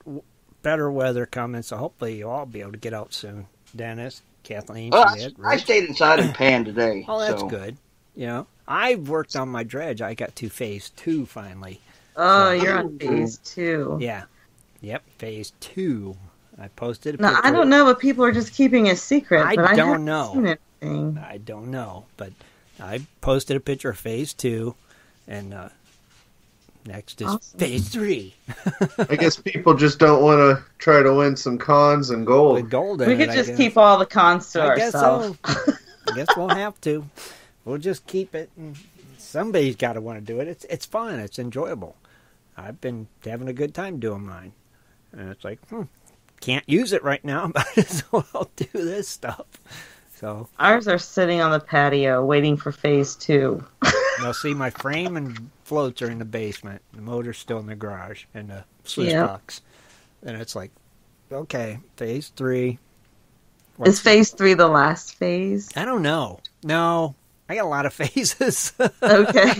better weather coming, so hopefully you'll all be able to get out soon. Dennis, Kathleen, Well, Fred, I Rich. stayed inside and panned today. Oh, that's so. good. I've worked on my dredge. I got to phase 2 finally. Oh, you're on phase 2. Yeah. Yep, phase 2. I posted a Now, picture. I don't know if people are just keeping a secret, I but I don't haven't know. seen anything. I don't know, but I posted a picture of phase 2, and next is Awesome. phase 3. I guess people just don't want to try to win some cons and gold. With gold in We it, could I just guess. keep all the cons to I guess ourselves. so. I guess we'll have to. We'll just keep it. And somebody's got to want to do it. It's fun. It's enjoyable. I've been having a good time doing mine. And it's like, can't use it right now. Might as well do this stuff. So ours are sitting on the patio waiting for phase 2. now, see, my frame and floats are in the basement. The motor's still in the garage and the sluice box. And it's like, okay, phase 3. Is phase 3 the last phase? I don't know. No, I got a lot of phases. Okay.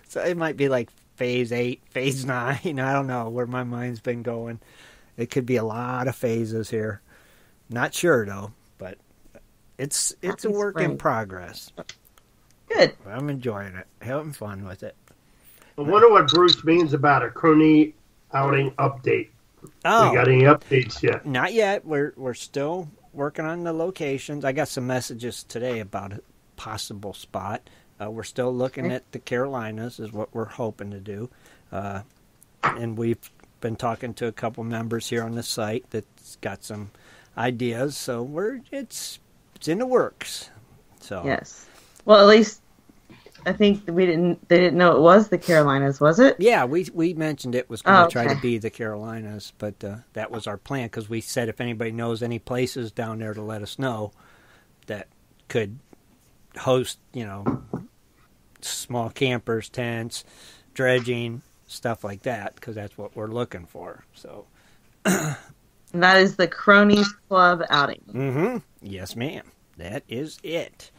So it might be like phase 8, phase 9. I don't know where my mind's been going. It could be a lot of phases here. Not sure though, but it's a work in progress. Good. I'm enjoying it, having fun with it. I wonder what Bruce means about a Crony outing update. Oh, You got any updates yet? not yet. We're still working on the locations. I got some messages today about a possible spot. We're still looking at the Carolinas is what we're hoping to do. And we've been talking to a couple members here on the site that's got some ideas. So it's in the works. So Yes. Well, at least I think they didn't know it was the Carolinas, was it? yeah, we mentioned it was going to try to be the Carolinas, but that was our plan because we said if anybody knows any places down there to let us know that could host, small campers, tents, dredging, stuff like that, because that's what we're looking for. So, And that is the Cronies Club outing. Yes, ma'am. That is it.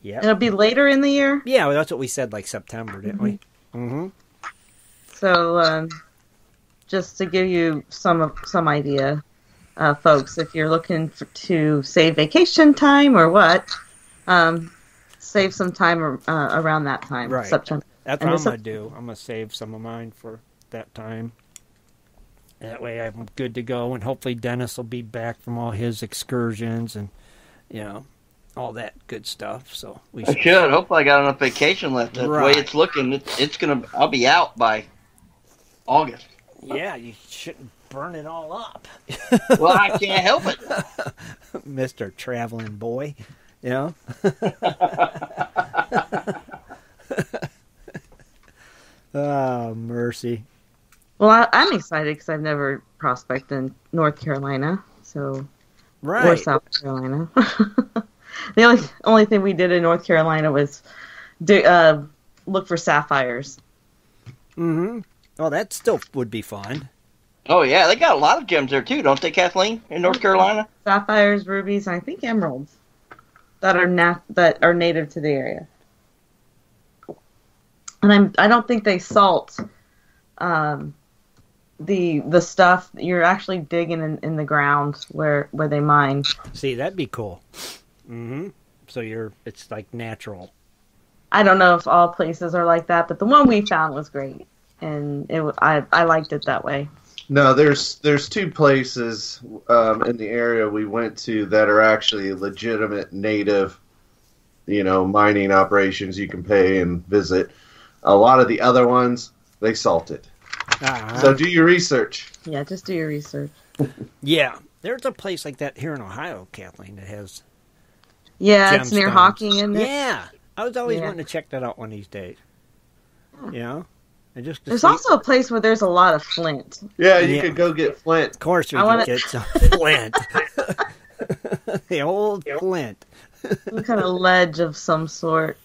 Yeah. It'll be later in the year. Yeah, well, that's what we said, like September, didn't we? Mm-hmm. So, just to give you some idea, folks, if you're looking to save vacation time or what, save some time around that time, Right. September. That's And what I'm this- going to do. I'm going to save some of mine for that time. That way I'm good to go, and hopefully Dennis will be back from all his excursions and, all that good stuff. So we I should. Hopefully I got enough vacation left. That's the way it's looking. I'll be out by August. Yeah, you shouldn't burn it all up. Well, I can't help it. Mr. Traveling Boy, Oh, mercy. Well, I'm excited because I've never prospected in North Carolina, or Right. South Carolina. The only thing we did in North Carolina was look for sapphires. Mm-hmm. Oh, that still would be fun. Oh, yeah. They got a lot of gems there, too, don't they, Kathleen, in North Carolina? Sapphires, rubies, and I think emeralds that are native to the area. And I don't think they salt the stuff. You're actually digging in the ground where they mine. See, that'd be cool. Mm-hmm. So it's like natural. I don't know if all places are like that, but the one we found was great, and I liked it that way. No, there's 2 places in the area we went to that are actually legitimate native, mining operations you can pay and visit. A lot of the other ones, they salt it. So do your research. Yeah, just do your research. Yeah, there's a place like that here in Ohio, Kathleen, that has. Yeah, it's near gemstones. Hocking, isn't it? Yeah, I was always Yeah. wanting to check that out one of these days. And just to There's see- also a place where there's a lot of flint. Yeah, you could go get flint. Of course, we I can wanna- get some flint. The old flint. Some kind of ledge of some sort.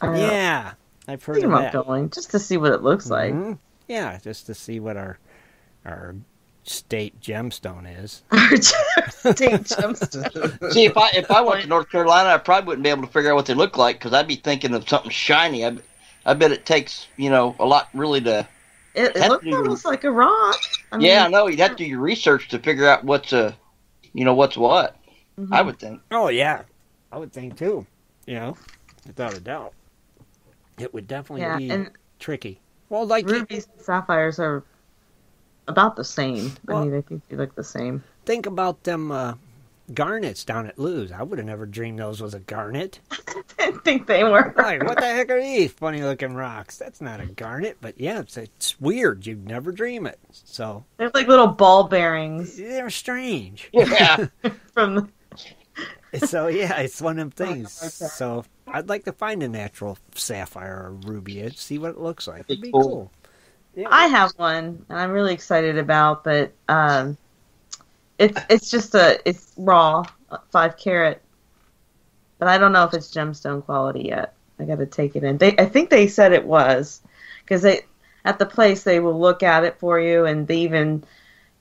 Yeah, I've heard Think of about that. going just to see what it looks like. Mhm. Yeah, just to see what our state gemstone is. Our state gemstone. See, if I went to North Carolina, I probably wouldn't be able to figure out what they look like because I'd be thinking of something shiny. I bet it takes, a lot really to... It looks almost like a rock. I mean, Yeah, I know. You'd have to do your research to figure out what's what. Mhm. I would think. Oh, yeah. I would think, too. Without a doubt. It would definitely Yeah, be and tricky. Well, like, rubies and sapphires are about the same. Well- I mean, they think they look the same. think about them garnets down at Lou's. I would have never dreamed those was a garnet. I didn't think they were. Like, what the heck are these funny-looking rocks? That's not a garnet, but yeah, it's weird. You'd never dream it. So, They're like little ball bearings they're strange. Yeah. from. So, yeah, it's one of them things. Okay. So, I'd like to find a natural sapphire or ruby and see what it looks like. It'd be Cool. cool. Yeah. I have one, and I'm really excited about, but it's just it's raw. 5 carat. But I don't know if it's gemstone quality yet. I got to take it in. I think they said it was, because at the place they will look at it for you, and they even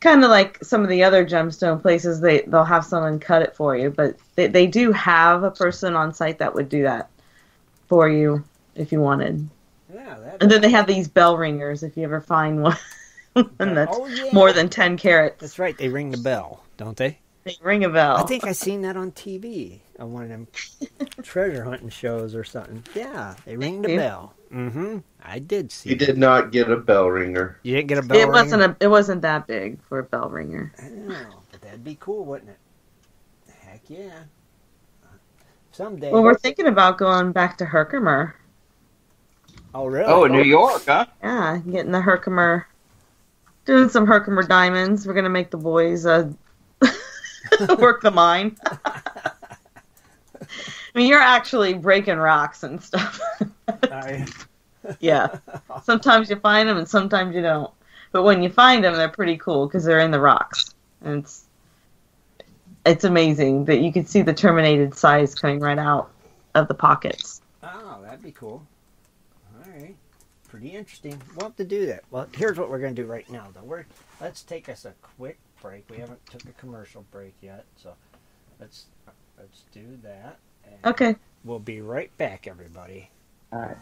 kind of like some of the other gemstone places, they'll have someone cut it for you. But they do have a person on site that would do that for you if you wanted. Yeah, and then they have these bell ringers if you ever find one that's more than 10 carats. That's right. They ring the bell, don't they? They ring a bell. I think I seen that on TV on one of them treasure hunting shows or something. Yeah, they ring the bell. Mm-hmm. I did see. You did not get a bell ringer. You didn't get a bell ringer? It wasn't that big for a bell ringer. Oh, but that'd be cool, wouldn't it? Heck yeah. Someday. Well, we're thinking about going back to Herkimer. Oh, really? Oh, in New York, huh? Yeah, getting the Herkimer, doing some Herkimer diamonds. We're gonna make the boys work the mine. I mean, you're actually breaking rocks and stuff. Yeah. Sometimes you find them and sometimes you don't. But when you find them, they're pretty cool because they're in the rocks. And it's amazing that you can see the terminated size coming right out of the pockets. Oh, that'd be cool. All right. Pretty interesting. We'll have to do that. Well, here's what we're going to do right now, though. Let's take us a quick break. We haven't took a commercial break yet, so let's do that. Okay. We'll be right back, everybody. All right.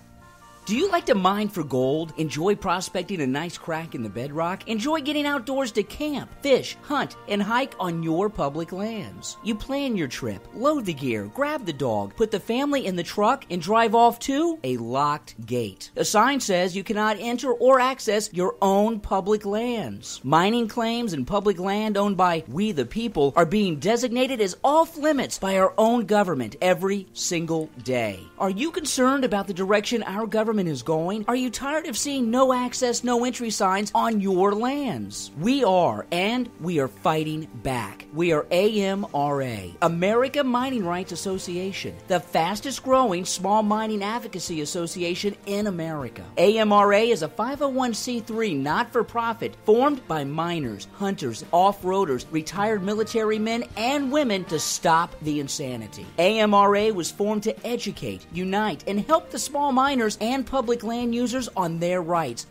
Do you like to mine for gold? Enjoy prospecting a nice crack in the bedrock? Enjoy getting outdoors to camp, fish, hunt, and hike on your public lands? You plan your trip, load the gear, grab the dog, put the family in the truck, and drive off to a locked gate. A sign says you cannot enter or access your own public lands. Mining claims and public land owned by we the people are being designated as off limits by our own government every single day. Are you concerned about the direction our government is going? Are you tired of seeing no access, no entry signs on your lands? We are, and we are fighting back. We are AMRA, America Mining Rights Association, the fastest growing small mining advocacy association in America. AMRA is a 501c3 not-for-profit formed by miners, hunters, off-roaders, retired military men, and women to stop the insanity. AMRA was formed to educate, unite, and help the small miners and public land users on their rights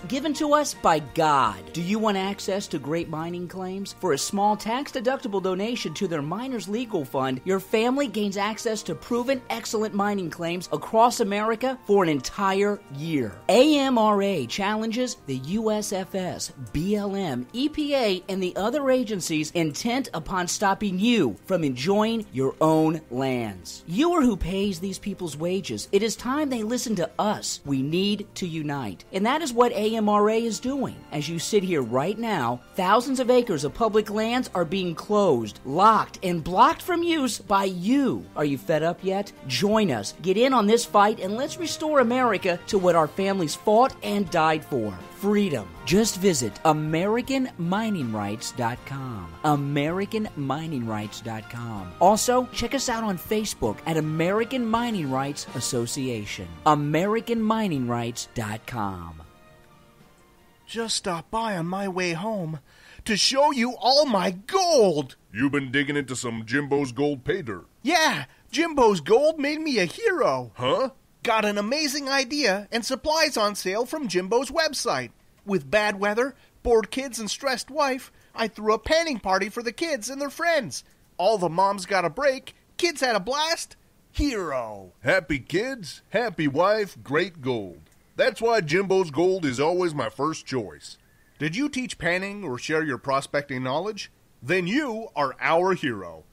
given to us by God. Do you want access to great mining claims? For a small tax-deductible donation to their Miners Legal Fund, your family gains access to proven excellent mining claims across America for an entire year. AMRA challenges the USFS, BLM, EPA, and the other agencies intent upon stopping you from enjoying your own lands. You are who pays these people's wages. It is time they listen to us. We need to unite. And that is what AMRA is doing. As you sit here right now, thousands of acres of public lands are being closed, locked, and blocked from use by you. Are you fed up yet? Join us. Get in on this fight and let's restore America to what our families fought and died for. Freedom. Just visit AmericanMiningRights.com. AmericanMiningRights.com. Also, check us out on Facebook at American Mining Rights Association. AmericanMiningRights.com. Just stopped by on my way home to show you all my gold. You've been digging into some Jimbo's Gold pay dirt. Yeah, Jimbo's Gold made me a hero. Huh? Got an amazing idea and supplies on sale from Jimbo's website. With bad weather, bored kids, and stressed wife, I threw a panning party for the kids and their friends. All the moms got a break, kids had a blast. Hero. Happy kids, happy wife, great gold. That's why Jimbo's Gold is always my first choice. Did you teach panning or share your prospecting knowledge? Then you are our hero.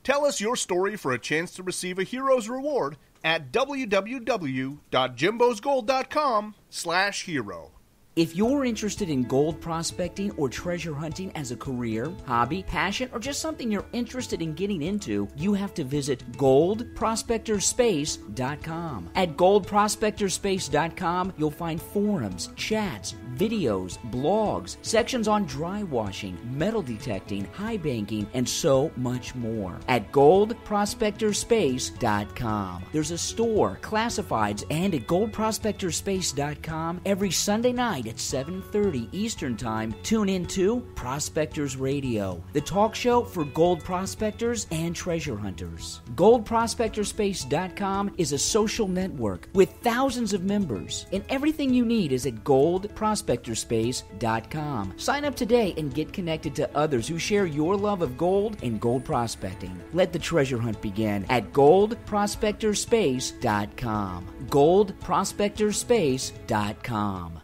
Tell us your story for a chance to receive a hero's reward at www.jimbosgold.com/hero. If you're interested in gold prospecting or treasure hunting as a career, hobby, passion, or just something you're interested in getting into, you have to visit goldprospectorspace.com. At goldprospectorspace.com, you'll find forums, chats, videos, blogs, sections on dry washing, metal detecting, high banking, and so much more at goldprospectorspace.com. There's a store, classifieds, and at goldprospectorspace.com every Sunday night at 7:30 Eastern Time. Tune in to Prospectors Radio, the talk show for gold prospectors and treasure hunters. Goldprospectorspace.com is a social network with thousands of members, and everything you need is at goldprospectorspace.com. Sign up today and get connected to others who share your love of gold and gold prospecting. Let the treasure hunt begin at goldprospectorspace.com. goldprospectorspace.com.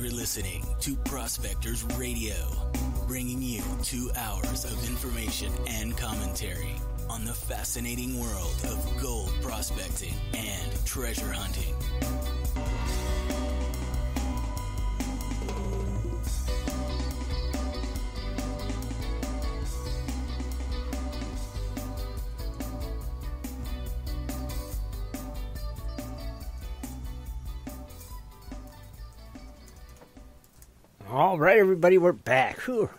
Listening to Prospectors Radio, bringing you 2 hours of information and commentary on the fascinating world of gold prospecting and treasure hunting. All right, everybody, we're back. Whew.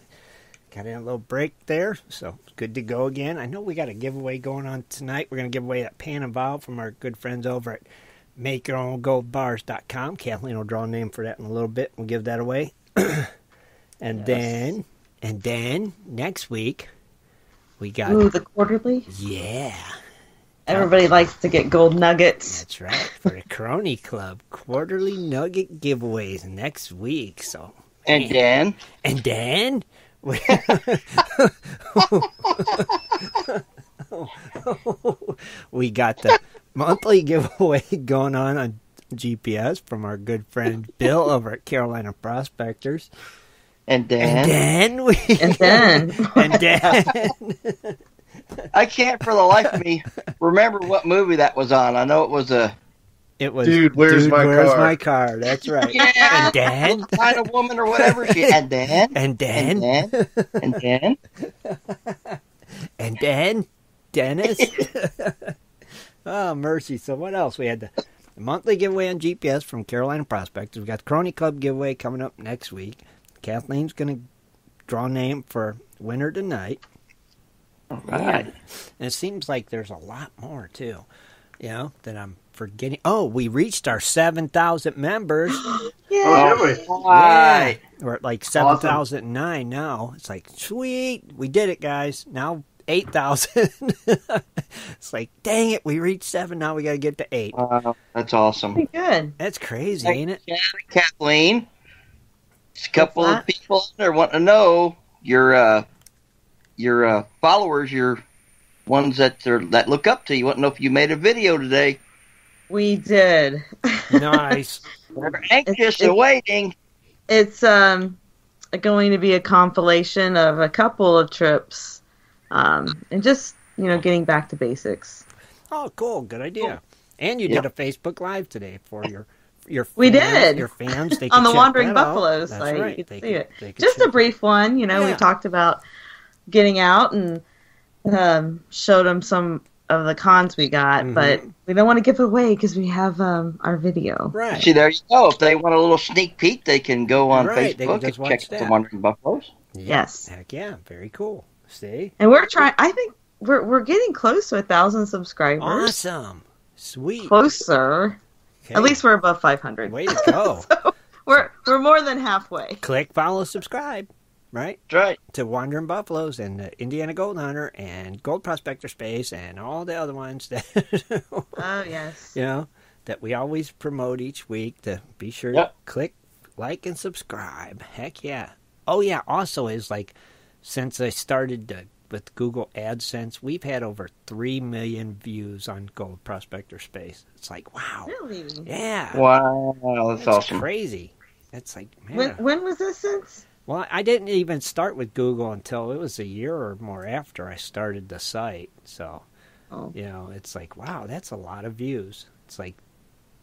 Got in a little break there, so good to go again. I know we got a giveaway going on tonight. We're going to give away that pan and vial from our good friends over at MakeYourOwnGoldBars.com. Kathleen will draw a name for that in a little bit. We'll give that away. And then next week we got the quarterly. Yeah. Everybody likes to get gold nuggets. That's right, for the Crony Club quarterly nugget giveaways next week. So And Dan, we got the monthly giveaway going on GPS from our good friend Bill over at Carolina Prospectors. And Dan. I can't for the life of me remember what movie that was on. I know it was Dude, where's my car? That's right. Yeah, And Dan, find a woman or whatever. And Dan, Dennis. Oh, mercy. So what else? We had the monthly giveaway on GPS from Carolina Prospectors. We got the Crony Club giveaway coming up next week. Kathleen's going to draw a name for winner tonight. All right. And it seems like there's a lot more, too, that I'm forgetting. Oh, we reached our 7,000 members. Yeah. Yeah. We're at like 7,009 now. It's like, sweet. We did it, guys. Now 8,000. It's like, dang it. We reached 7. Now we got to get to 8. That's awesome. Pretty good. That's crazy, ain't it? Kathleen, a couple of people out there want to know your followers, your ones that look up to you, want to know if you made a video today. We did. Nice. We're anxious and waiting. It's going to be a compilation of a couple of trips, and just getting back to basics. Oh, cool. Good idea. And you did a Facebook Live today for your fans, we did. Your fans. They on the check Wandering that Buffaloes out. site. That's right. You could They see it. could Just a brief one. We talked about getting out and showed them some of the cons we got, but we don't want to give it away because we have our video. Right. See, there you go. If they want a little sneak peek, they can go on Facebook and check that. the Wandering Buffaloes. Yes. Heck yeah. Very cool. See? And we're trying. I think we're getting close to 1,000 subscribers. Awesome. Sweet. Closer. Okay. At least we're above 500. Way to go. So we're more than halfway. Click, follow, subscribe. Right? That's right. To Wandering Buffaloes and the Indiana Gold Hunter and Gold Prospector Space and all the other ones that oh yes. That we always promote each week. To be sure to click, like, and subscribe. Heck yeah. Oh yeah, also is like since I started with Google AdSense, we've had over 3 million views on Gold Prospector Space. It's like, wow. Really? Yeah. Wow, that's awesome. Crazy. It's like, man. When was this since? Well, I didn't even start with Google until it was a year or more after I started the site. So, it's like, wow, that's a lot of views. It's like,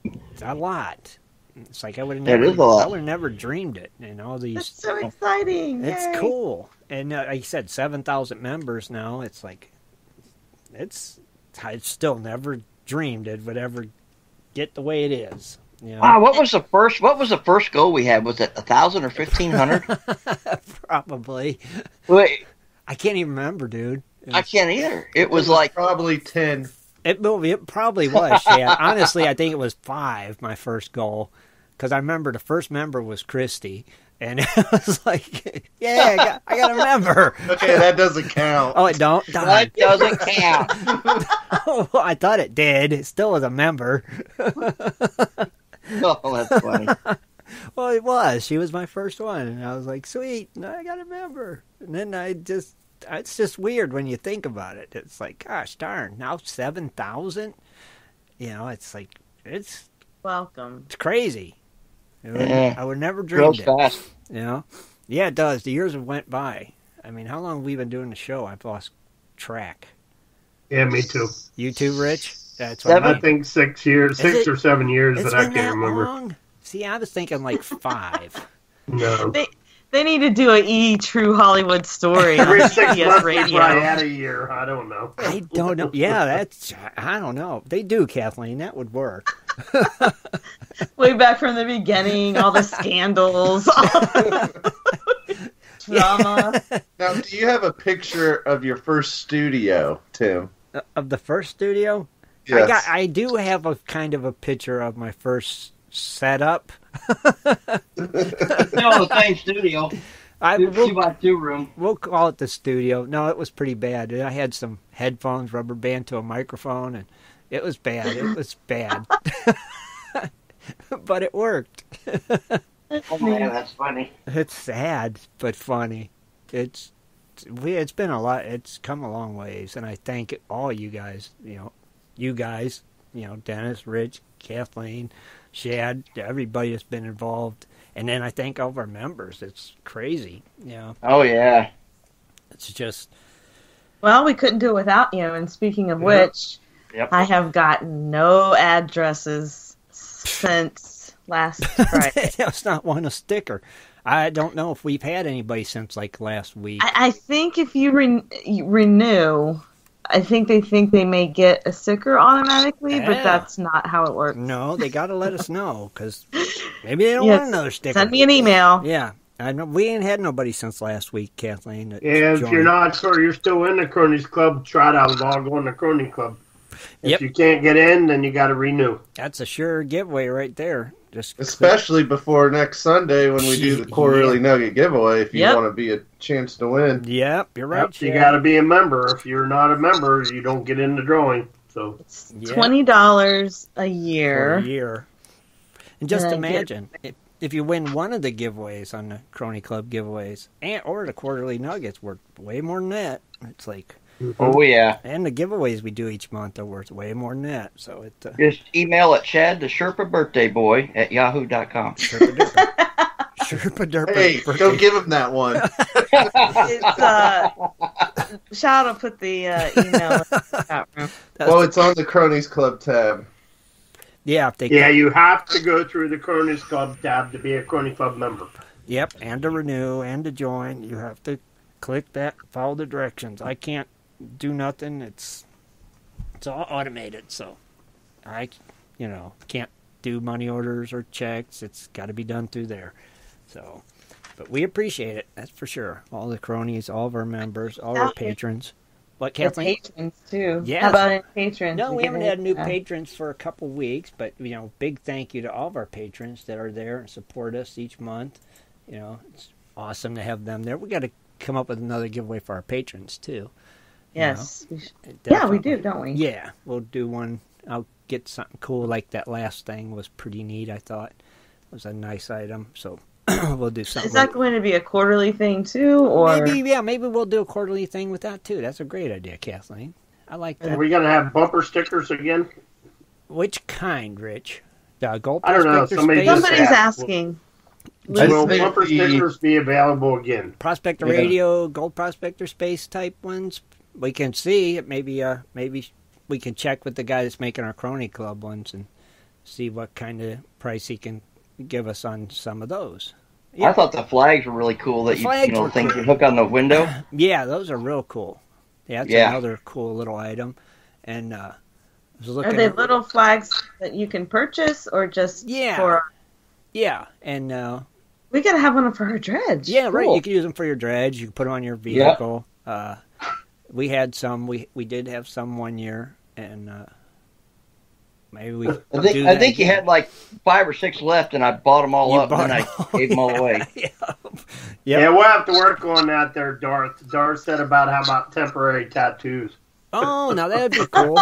it's a lot. It's like I would have That is a lot. never dreamed it. And all these. That's so exciting. It's Yay. cool. And like you said, 7,000 members now. It's like, I still never dreamed it would ever get the way it is. You know? Wow, what was the first goal we had? Was it 1,000 or 1,500? Probably. Wait, I can't even remember, dude. I can't either. It was like probably 10. It probably was, Chad. Honestly, I think it was 5, my first goal. Because I remember the first member was Christy. And it was like, yeah, I got a member. Okay, that doesn't count. Oh, it don't? that doesn't count. Oh, I thought it did. It still was a member. Oh, that's funny. Well, it was. She was my first one. And I was like, sweet, I got a member. And then it's just weird when you think about it. It's like, gosh darn, now 7,000? You know, it's like, it's Welcome. It's crazy. Yeah. I would never dreamed it. Fast. You know? Yeah, it does. The years have went by. I mean, how long have we been doing the show? I've lost track. Yeah, me too. You too, Rich? That's what I think 6 years, 6 or 7 years It's that I been can't that remember. long? See, I was thinking like 5. No. They need to do a True Hollywood story on Every 6 CBS months Radio. I had a year. I don't know. I don't know. Yeah, I don't know. They do, Kathleen. That would work. Way back from the beginning, all the scandals, drama. Now, do you have a picture of your first studio, Tim? Of the first studio? Yes. I do have a kind of a picture of my first setup. Still the same studio. 2x2 room. We'll call it the studio. No, it was pretty bad. I had some headphones, rubber band to a microphone, and it was bad. It was bad. But it worked. Oh man, that's funny. It's sad, but funny. It's been a lot. It's come a long ways, and I thank all you guys. Dennis, Rich, Kathleen, Shad, everybody that's been involved. And then I thank all of our members. It's crazy, Oh, yeah. It's just... Well, we couldn't do it without you. And speaking of which, I have gotten no addresses since last Friday. That's not one a sticker. I don't know if we've had anybody since, like, last week. I think if you renew... I think they may get a sticker automatically, but that's not how it works. No, they got to let us know, because maybe they don't want another sticker. Send me an email. Yeah. I know we ain't had nobody since last week, Kathleen. And if you're not sure you're still in the Cronies Club, try to log on to Crony Club. If you can't get in, then you got to renew. That's a sure giveaway right there. Especially before next Sunday when we do the quarterly nugget giveaway, if you want to be a chance to win. Yep, you're right. You got to be a member. If you're not a member, you don't get in the drawing. So it's $20 a year. For a year. And just imagine, if you win one of the giveaways on the Crony Club giveaways, or the quarterly nuggets, worth way more than that. It's like... Oh, yeah. And the giveaways we do each month are worth way more than that. So it just email at Chad the Sherpa Birthday Boy at yahoo.com. Sherpa Derpa. Hey, go give him that one. Shout out, put the email in the chat room. Well, it's on the Cronies Club tab. Yeah, you have to go through the Cronies Club tab to be a Crony Club member. Yep, and to renew and to join, you have to click that, follow the directions. I can't do nothing. It's all automated, so I can't do money orders or checks. It's got to be done through there. So, but we appreciate it, that's for sure. All the cronies, all of our members, all our patrons. What, Kathleen? Patrons too. Yeah. How about patrons? No, we haven't had new patrons for a couple weeks, but big thank you to all of our patrons that are there and support us each month. It's awesome to have them there. We got to come up with another giveaway for our patrons too. Yes. Yeah, we do, don't we? Yeah, we'll do one. I'll get something cool like that last thing was pretty neat, I thought. It was a nice item, so we'll do something. Is that going to be a quarterly thing too, or maybe we'll do a quarterly thing with that too. That's a great idea, Kathleen. I like that. Are we going to have bumper stickers again? Which kind, Rich? The Gold I don't know. Somebody's asking. Will bumper stickers be available again? Prospector Radio, Gold Prospector Space type ones. We can see it. Maybe we can check with the guy that's making our Crony Club ones and see what kind of price he can give us on some of those. I thought the flags were really cool that things you hook on the window. Yeah, those are real cool. Yeah, that's another cool little item. And I was looking. Are they little flags that you can purchase, or just for? Yeah, and we gotta have one for our dredge. Yeah, cool. right. You can use them for your dredge. You can put them on your vehicle. Yep. We had some. We did have some one year, and maybe we. I think you had like 5 or 6 left, and I bought them all up, and I gave them all away. Yeah, we'll have to work on that there, Darth. Darth said how about temporary tattoos? Oh, now that would be cool.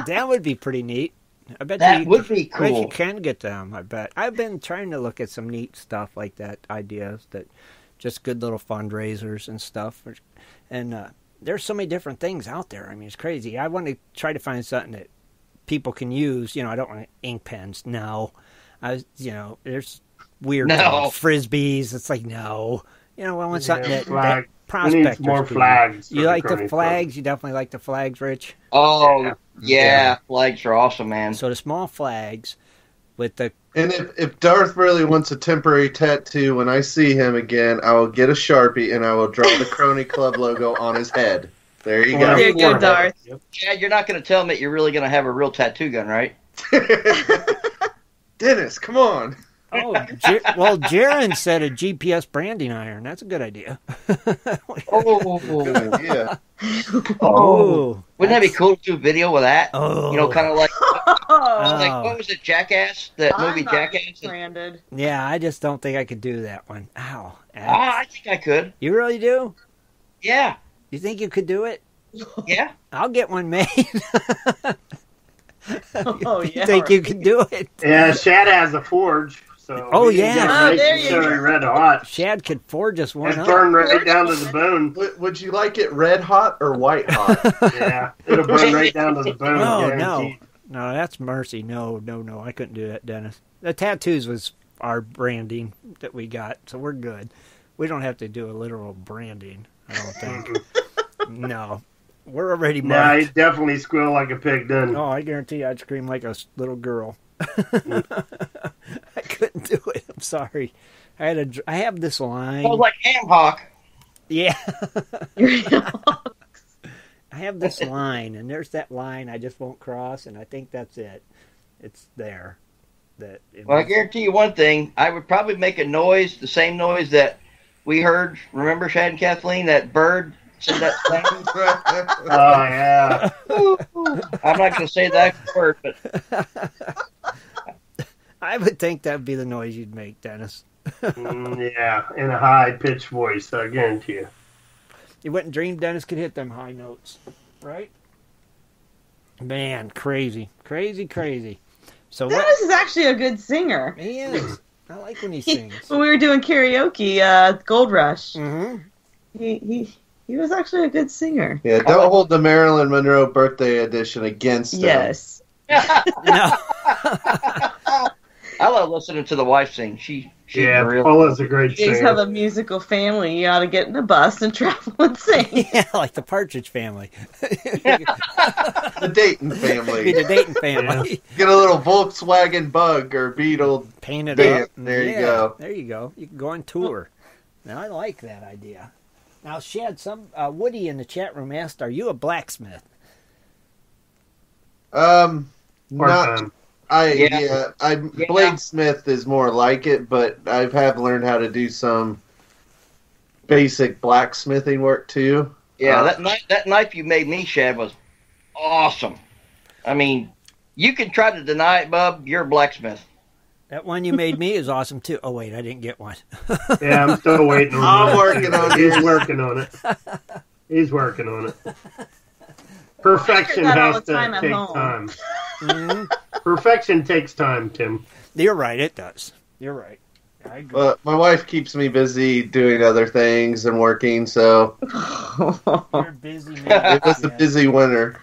That would be pretty neat. I bet that would be cool. I bet you can get them, I bet. I've been trying to look at some neat stuff like that, ideas that just good little fundraisers and stuff. And there's so many different things out there. I mean, it's crazy. I want to try to find something that people can use. I don't want ink pens. No. There's weird frisbees. It's like, no. I want something that prospectors need more flags. You like the flags? You definitely like the flags, Rich? Oh, yeah. Flags are awesome, man. So the small flags with the... And if Darth really wants a temporary tattoo, when I see him again, I will get a Sharpie and I will draw the Crony Club logo on his head. There you go. There you go, Darth. Chad, you're not going to tell me that you're really going to have a real tattoo gun, right? Dennis, come on. Oh, well, Jaron said a GPS branding iron. That's a good idea. Yeah. Oh. Wouldn't that be cool to do a video with that? Oh. Kind of like, like, what was it, Jackass? That movie Jackass? Branded. Yeah, I just don't think I could do that one. Ow. I think I could. You really do? Yeah. You think you could do it? Yeah. I'll get one made. Oh, yeah. You think you can do it? Yeah, Shad has a forge. So there you go. Red hot. Shad could forge us one and burn right down to the bone. Would you like it red hot or white hot? Yeah, it'll burn right down to the bone. No, that's mercy. No, I couldn't do that, Dennis. The tattoos was our branding that we got, so we're good. We don't have to do a literal branding, I don't think. No. We're already marked. Nah, he'd definitely squeal like a pig then. Oh, I guarantee I'd scream like a little girl. I couldn't do it. I'm sorry. I have this line. Sounds like ham hock. Yeah. I have this line, and there's that line I just won't cross, and I think that's it. It's there. Well, I guarantee you one thing. I would probably make a noise, the same noise that we heard. Remember, Shad and Kathleen, that bird said that thing? Oh, yeah. I'm not going to say that word, but... I would think that would be the noise you'd make, Dennis. Yeah, in a high-pitched voice, I guarantee you. You wouldn't dream Dennis could hit them high notes, right? Man, crazy. So Dennis is actually a good singer. He is. I like when he sings. When we were doing karaoke, Gold Rush, he was actually a good singer. Yeah, don't hold the Marilyn Monroe birthday edition against him. Yes. No. I love listening to the wife sing. She's real. Paula's a great singer. You guys have a musical family. You ought to get in a bus and travel and sing. Yeah, like the Partridge Family. The Dayton family. Be the Dayton family. Yeah. Get a little Volkswagen Bug or Beetle. Paint it up. There you go. There you go. You can go on tour. Now, I like that idea. Now, Shad, Woody in the chat room asked, are you a blacksmith? Not... Bladesmith is more like it, but I have learned how to do some basic blacksmithing work too. Yeah, that knife you made me, Shad, was awesome. I mean, you can try to deny it, bub. You're a blacksmith. That one you made me is awesome too. Oh wait, I didn't get one. Yeah, I'm still waiting on it. I'm working on it. He's working on it. He's working on it. Perfection has to take time. Mm-hmm. Perfection takes time, Tim. You're right, it does. You're right. I agree. But my wife keeps me busy doing other things and working, so you're a busy man. It was a busy winter.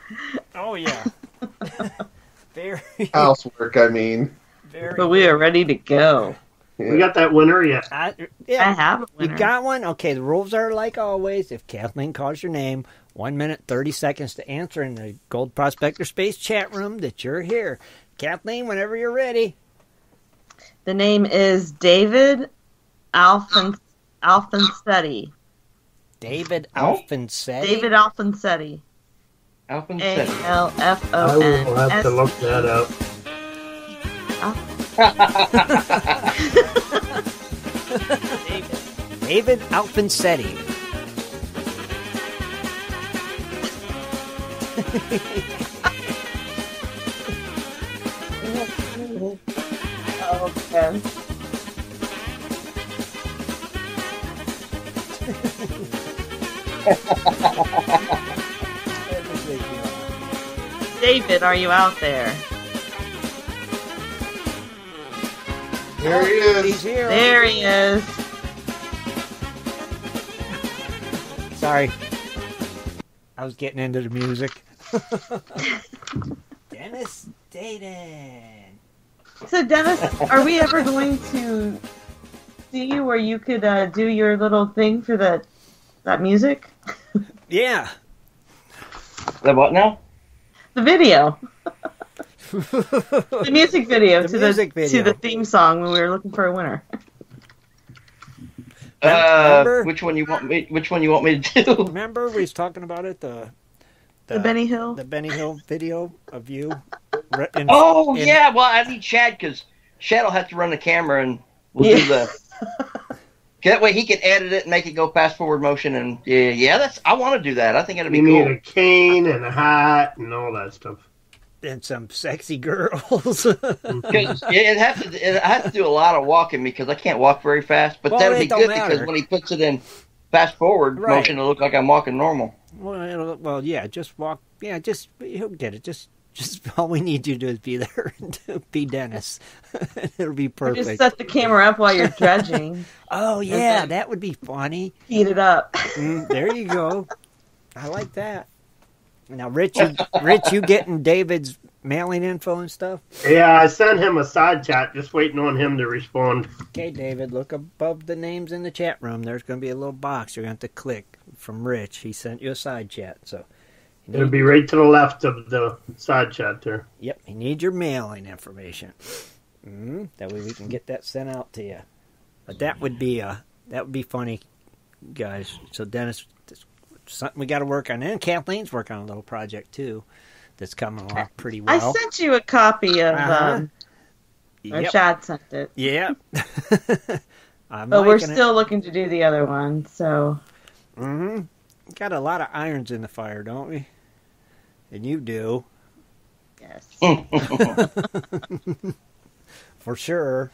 Oh yeah. Very housework, I mean. But we are ready to go. Yeah. We got that winner yet? I have a winner. You got one? Okay, the rules are like always. If Kathleen calls your name, 1 minute, 30 seconds to answer in the Gold Prospector Space chat room that you're here. Kathleen, whenever you're ready. The name is David Alfonsetti. David Alfonsetti? David Alfonsetti. Alfonsetti. Alfonsetti. I will have to look that up. David Alfonsetti. Okay. David, are you out there? There he is. He's here. There he is. Sorry. I was getting into the music. Dennis Dayton. So, Dennis, are we ever going to see you where you could do your little thing for that music? Yeah. The what now? The video. The music video The music video. to the theme song when we were looking for a winner. Which one you want me to do? Remember we was talking about it, the Benny Hill? The Benny Hill video of you. Yeah, well, I need Chad because Chad will have to run the camera and we'll do the. That way he can edit it and make it go fast forward motion, and I want to do that. I think it'd be cool. You need a cane and a hat and all that stuff. And some sexy girls. Because I have to do a lot of walking because I can't walk very fast. But that'd be good because when he puts it in fast forward motion, it'll look like I'm walking normal. Well, yeah, just walk. Yeah, just he'll get it. Just all we need you to do is be there and be Dennis. It'll be perfect. Just set the camera up while you're dredging. Oh yeah, that would be funny. Heat it up. There you go. I like that. Now, Rich, you getting David's mailing info and stuff? Yeah, I sent him a side chat, just waiting on him to respond. Okay, David, look above the names in the chat room. There's going to be a little box you're going to have to click from Rich. He sent you a side chat, so it'll be right to the left of the side chat there. Yep, you need your mailing information. That way we can get that sent out to you. But that would be funny, guys. So Dennis, something we got to work on. And Kathleen's working on a little project too that's coming along pretty well. I sent you a copy of or Chad sent it. Yeah. But we're still looking to do the other one, so got a lot of irons in the fire, don't we? And you do. Yes. For sure.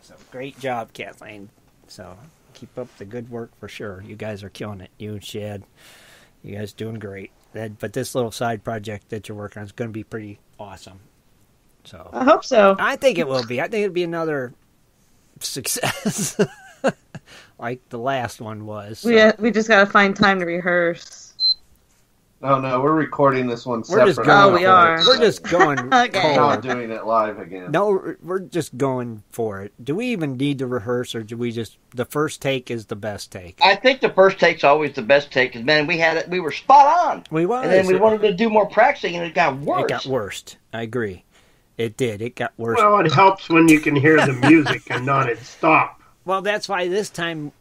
So great job, Kathleen. So keep up the good work for sure. You guys are killing it. You and Shad. You guys doing great. But this little side project that you're working on is going to be pretty awesome. So I hope so. I think it will be. I think it'll be another success. Like the last one was. So. We just got to find time to rehearse. No, we're recording this one separate. We are. We're just going okay. We're not doing it live again. No, we're just going for it. Do we even need to rehearse, or do we just... The first take is the best take? I think the first take's always the best take, because, man, we were spot on. We were. And then we wanted to do more practicing, and it got worse. It got worse. I agree. It did. It got worse. Well, it helps when you can hear the music and not it stop. Well, that's why this time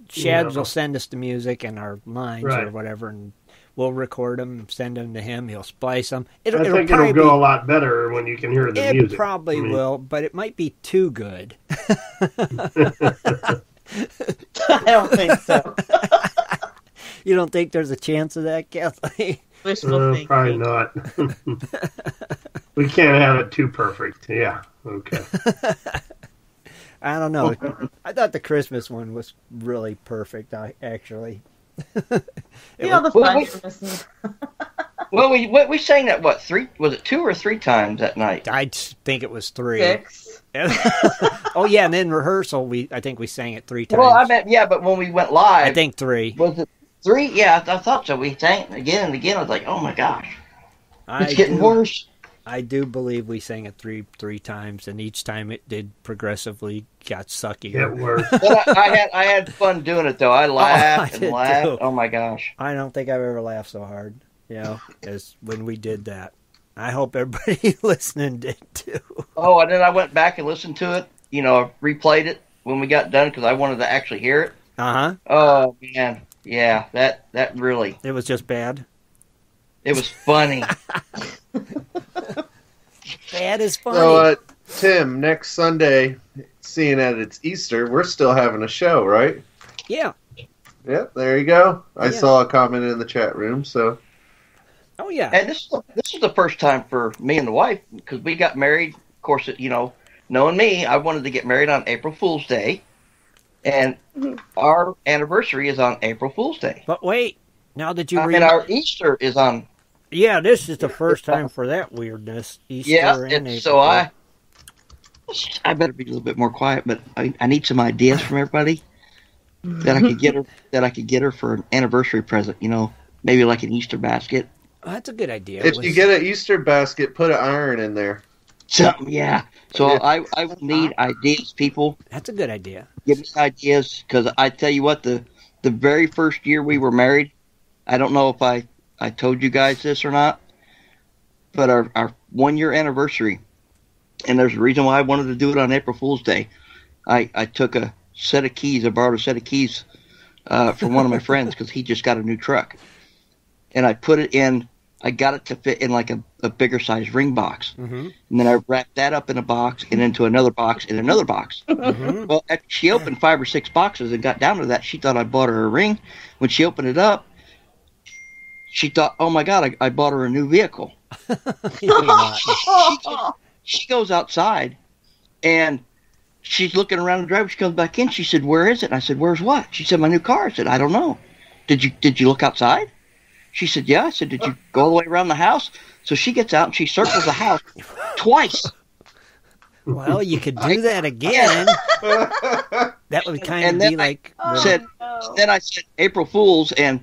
Shads will send us the music and our lines or whatever, and we'll record them, send them to him. He'll splice them. I think it'll go a lot better when you can hear the music. It probably will, but it might be too good. I don't think so. You don't think there's a chance of that, Kathleen? Wishful thinking. Probably not. We can't have it too perfect. Yeah, okay. I don't know. I thought the Christmas one was really perfect, actually. The fun you're missing. Well, we sang that, what, 3? Was it 2 or 3 times that night? I think it was 3. 6. Oh, yeah, and then rehearsal, I think we sang it 3 times. Well, I meant, but when we went live... I think 3. Was it 3? Yeah, I thought so. We sang it again and again. I was like, oh, my gosh. It's getting worse. I do believe we sang it three times, and each time it did progressively got suckier. Get worse. But I had fun doing it, though. I laughed and laughed. Too. Oh, my gosh. I don't think I've ever laughed so hard, as when we did that. I hope everybody listening did too. Oh, and then I went back and listened to it. Replayed it when we got done because I wanted to actually hear it. Uh-huh. Oh, man. Yeah, that really... It was just bad? It was funny. Bad is funny. So, Tim, next Sunday, seeing that it's Easter, we're still having a show, right? Yeah. Yep, there you go. I saw a comment in the chat room, so... Oh, yeah. And this is the first time for me and the wife, because we got married. Of course, knowing me, I wanted to get married on April Fool's Day. And our anniversary is on April Fool's Day. But wait, now that you and our Easter is on... Yeah, this is the first time for that weirdness. Easter and April. So I better be a little bit more quiet, but I need some ideas from everybody that I could get her for an anniversary present, maybe like an Easter basket. Oh, that's a good idea. If you get an Easter basket, put an iron in there. Something, yeah. So I need ideas, people. That's a good idea. Give me ideas, because I tell you what, the very first year we were married, I don't know if I told you guys this or not, but our 1 year anniversary, and there's a reason why I wanted to do it on April Fool's Day. I took a set of keys, I borrowed a set of keys from one of my friends because he just got a new truck. And I put it in, I got it to fit in like a bigger size ring box. Mm-hmm. And then I wrapped that up in a box and into another box and another box. Mm-hmm. Well, after she opened 5 or 6 boxes and got down to that, she thought I bought her a ring. When she opened it up, she thought, oh my God, I bought her a new vehicle. She goes outside and she's looking around the driveway. She comes back in. She said, where is it? And I said, where's what? She said, my new car. I said, I don't know. Did you look outside? She said, yeah. I said, did you go all the way around the house? So she gets out and she circles the house twice. Well, you could do that again. That would kind of be like... Then I said, April Fool's, and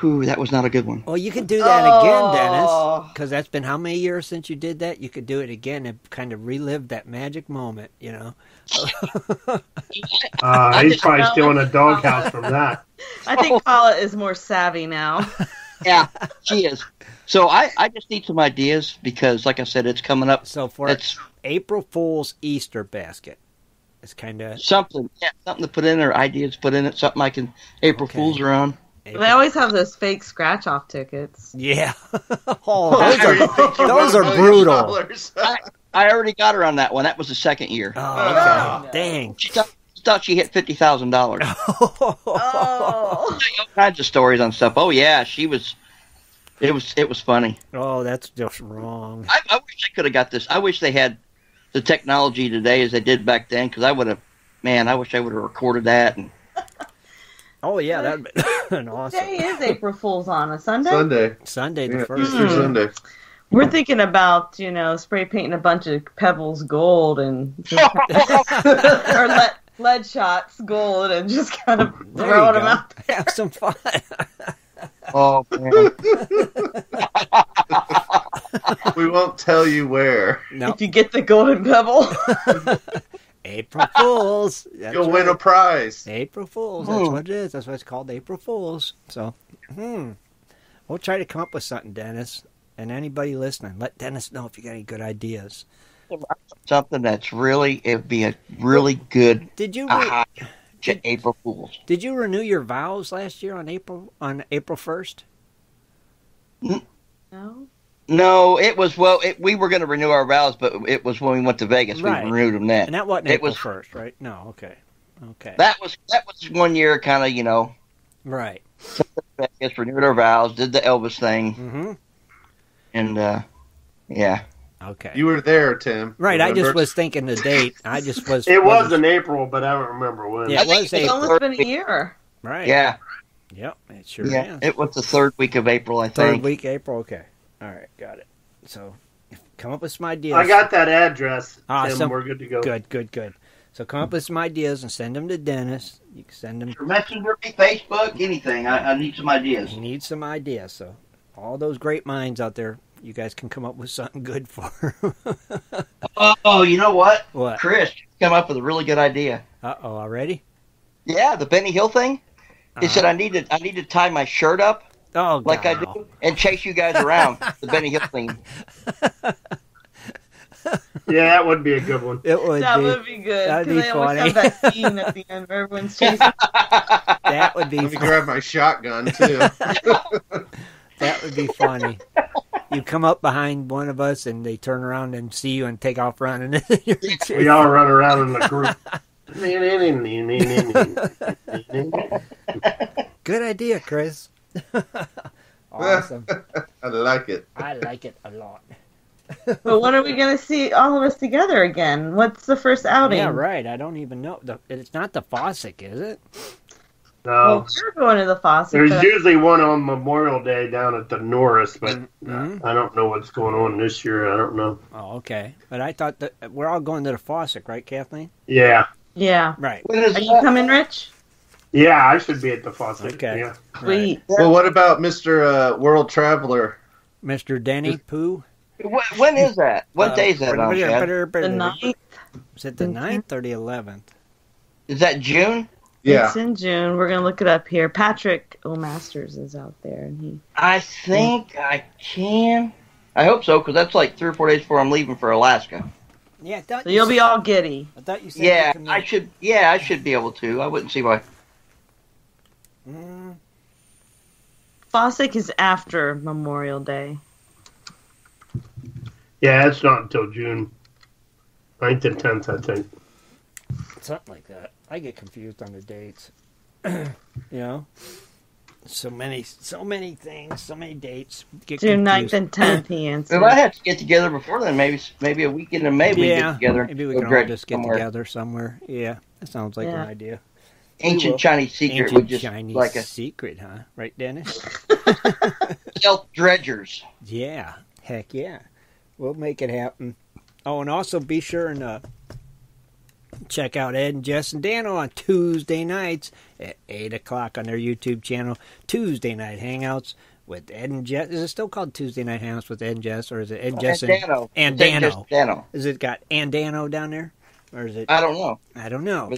that was not a good one. Well, you could do that again, Dennis, because that's been how many years since you did that? You could do it again and kind of relive that magic moment, He's probably still in a doghouse from that. I think Paula is more savvy now. Yeah, she is. So I just need some ideas because, like I said, it's coming up. So it's April Fool's Easter basket. It's kind of... Something to put in there, ideas to put in it, something I can April Fool's around. They always have those fake scratch-off tickets. Yeah. Those are brutal. I already got her on that one. That was the second year. Oh, okay. Dang. She thought she hit $50,000. Oh. All kinds of stories on stuff. Oh yeah, it was funny. Oh, that's just wrong. I wish I could have got this. I wish they had the technology today as they did back then, because I wish I would have recorded that. And oh yeah, that'd been awesome. What day is April Fool's on? A Sunday? Sunday the first. Easter Sunday. We're thinking about, spray painting a bunch of pebbles gold and or lead shots gold and just kind of throwing them out there. Have some fun. Oh man. We won't tell you where. No. If you get the golden pebble. April Fools. You'll win a prize. April Fools. That's what it is. That's why it's called April Fools. So, we'll try to come up with something, Dennis. And anybody listening, let Dennis know if you got any good ideas. Something it'd be a really good April Fools. Did you renew your vows last year on April 1st? No. No, it was we were going to renew our vows, but it was when we went to Vegas. Right. We renewed them then. And that wasn't April 1st, right? No, okay. That was 1 year, kind of, Right. Vegas, renewed our vows, did the Elvis thing. Mm-hmm. And, yeah. Okay. You were there, Tim. Right, remember? I just was thinking the date. I just was... It was in April, but I don't remember when. Yeah, it was April. It's almost been a year. Right. Yeah. Yep, it sure is. It was the 3rd week of April, I think. 3rd week April, okay. All right, got it. So, come up with some ideas. I got that address. Awesome. Tim, we're good to go. Good. So come up with some ideas and send them to Dennis. You can send them... Through Messenger, Facebook, anything. I need some ideas. You need some ideas. So all those great minds out there, you guys can come up with something good for. Oh, you know what? What? Chris came up with a really good idea. Uh-oh, already? Yeah, the Benny Hill thing. He said I need to tie my shirt up Oh, like God, I do, and chase you guys around the Benny Hill theme. Yeah, that would be a good one. It would That be. would be good. That'd Because be I always funny. have that scene at the end where everyone's chasing. That would be Let me fun. grab my shotgun, too. That would be funny. You come up behind one of us and they turn around and see you and take off running. We all run around in the group. Good idea, Chris. Awesome. I like it. I like it a lot. But when are we going to see all of us together again? What's the first outing? Yeah, right. I don't even know. It's not the Fossick, is it? No. Well, we're going to the Fossick. There's but usually one on Memorial Day down at the Norris, but Mhm. I don't know what's going on this year. I don't know. Oh, okay. But I thought that we're all going to the Fossick, right, Kathleen? Yeah. Yeah. Right. When is Are you that? coming, Rich? Yeah, I should be at the Fawcett. Okay. Yeah. Sweet. Well, what about Mr. World Traveler? Mr. Denny Pooh? When is that? What day is that on, Chad? The 9th. Is it the 9th or the 11th? Is that June? Yeah. It's in June. We're going to look it up here. Patrick O'Masters is out there. And he. I think I can. I hope so, because that's like 3 or 4 days before I'm leaving for Alaska. Yeah, I thought So you'll be all giddy. I thought you said Yeah, you could I make- should. Yeah, I should be able to. I wouldn't see why. Fossick is after Memorial Day. Yeah, it's not until June 9th and 10th, I think. Something like that. I get confused on the dates. You know? So many things, so many dates. Get June 9th confused. and 10th, he answered. If I had to get together before then, maybe a weekend in May we Yeah, get together. maybe we Go can all dredge just get somewhere. together somewhere. Yeah, that sounds like Yeah. an idea. Ancient Chinese secret Ancient would just Chinese like a secret, huh? Right, Dennis? stealth dredgers. Yeah, heck yeah. We'll make it happen. Oh, and also be sure and check out Ed and Jess and Dano on Tuesday nights at 8 o'clock on their YouTube channel. Tuesday Night Hangouts with Ed and Jess. Is it still called Tuesday Night Hangouts with Ed and Jess? Or is it Ed, Jess, and Dano. and It's Dano? just Dano. Is it got and Dano down there? Or is it? I don't know. I don't know.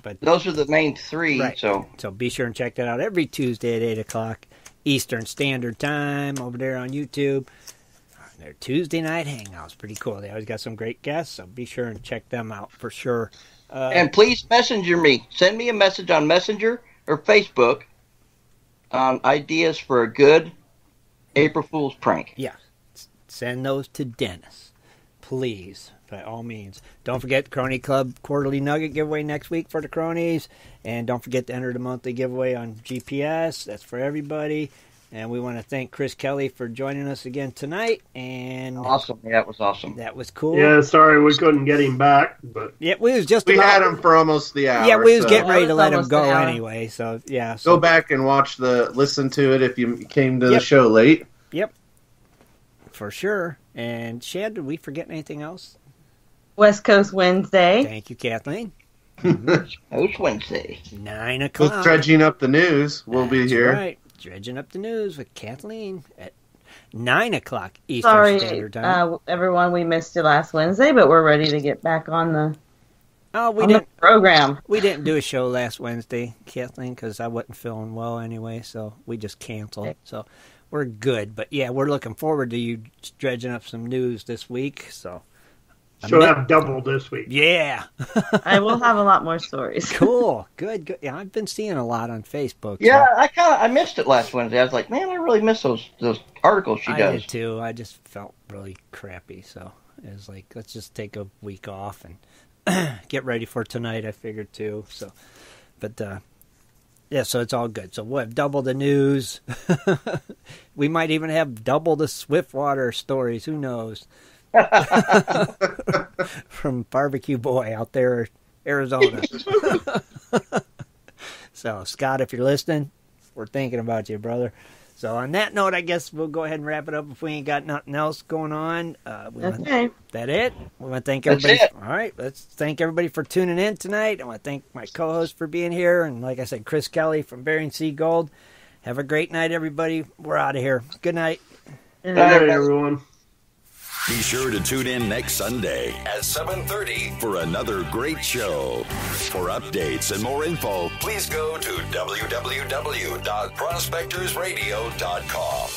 But Those are the main three. Right. So So be sure and check that out every Tuesday at 8 o'clock Eastern Standard Time over there on YouTube. Their Tuesday Night Hangouts. Pretty cool. They always got some great guests, so be sure and check them out for sure. and please messenger me. Send me a message on Messenger or Facebook on ideas for a good April Fool's prank. Yeah. Send those to Dennis. Please, by all means. Don't forget the Crony Club Quarterly Nugget giveaway next week for the Cronies. And don't forget to enter the monthly giveaway on GPS. That's for everybody. And we want to thank Kris Kelly for joining us again tonight. And Awesome. Yeah, that was awesome. that was cool. Yeah, sorry we couldn't get him back, but Yeah, we was just We about, had him for almost the hour. Yeah, we was so getting ready to That was let him almost go an hour. anyway. So yeah. So, Go back and listen to it if you came to the Yep. show late. Yep. For sure. And Shad, did we forget anything else? West Coast Wednesday. Thank you, Kathleen. It's Wednesday. 9 With o'clock. dredging up the news, we'll be That's here. Right. Dredging up the news with Kathleen at 9 o'clock Eastern Sorry, Standard Time. everyone, we missed you last Wednesday, but we're ready to get back on the We on the didn't. program. We didn't do a show last Wednesday, Kathleen, because I wasn't feeling well anyway. So we just canceled. So we're good. But yeah, we're looking forward to you dredging up some news this week. So she'll have double this week. yeah, I will have a lot more stories. cool, good. Yeah, I've been seeing a lot on Facebook. so Yeah, I missed it last Wednesday. I was like, man, I really miss those articles she I does. did too. I just felt really crappy. So it was like, let's just take a week off and get ready for tonight, I figured too. So, but yeah, so it's all good. So we'll have double the news. We might even have double the Swiftwater stories. Who knows? From Barbecue Boy out there, Arizona. So, Scott, if you're listening, we're thinking about you, brother. So, on that note, I guess we'll go ahead and wrap it up if we ain't got nothing else going on. Okay. That it? We want to thank That's everybody. it. All right, let's thank everybody for tuning in tonight. I want to thank my co-host for being here, and like I said, Kris Kelly from Bering Sea Gold. Have a great night, everybody. We're out of here. Good night. Good night, everyone. Be sure to tune in next Sunday at 7:30 for another great show. For updates and more info, please go to www.prospectorsradio.com.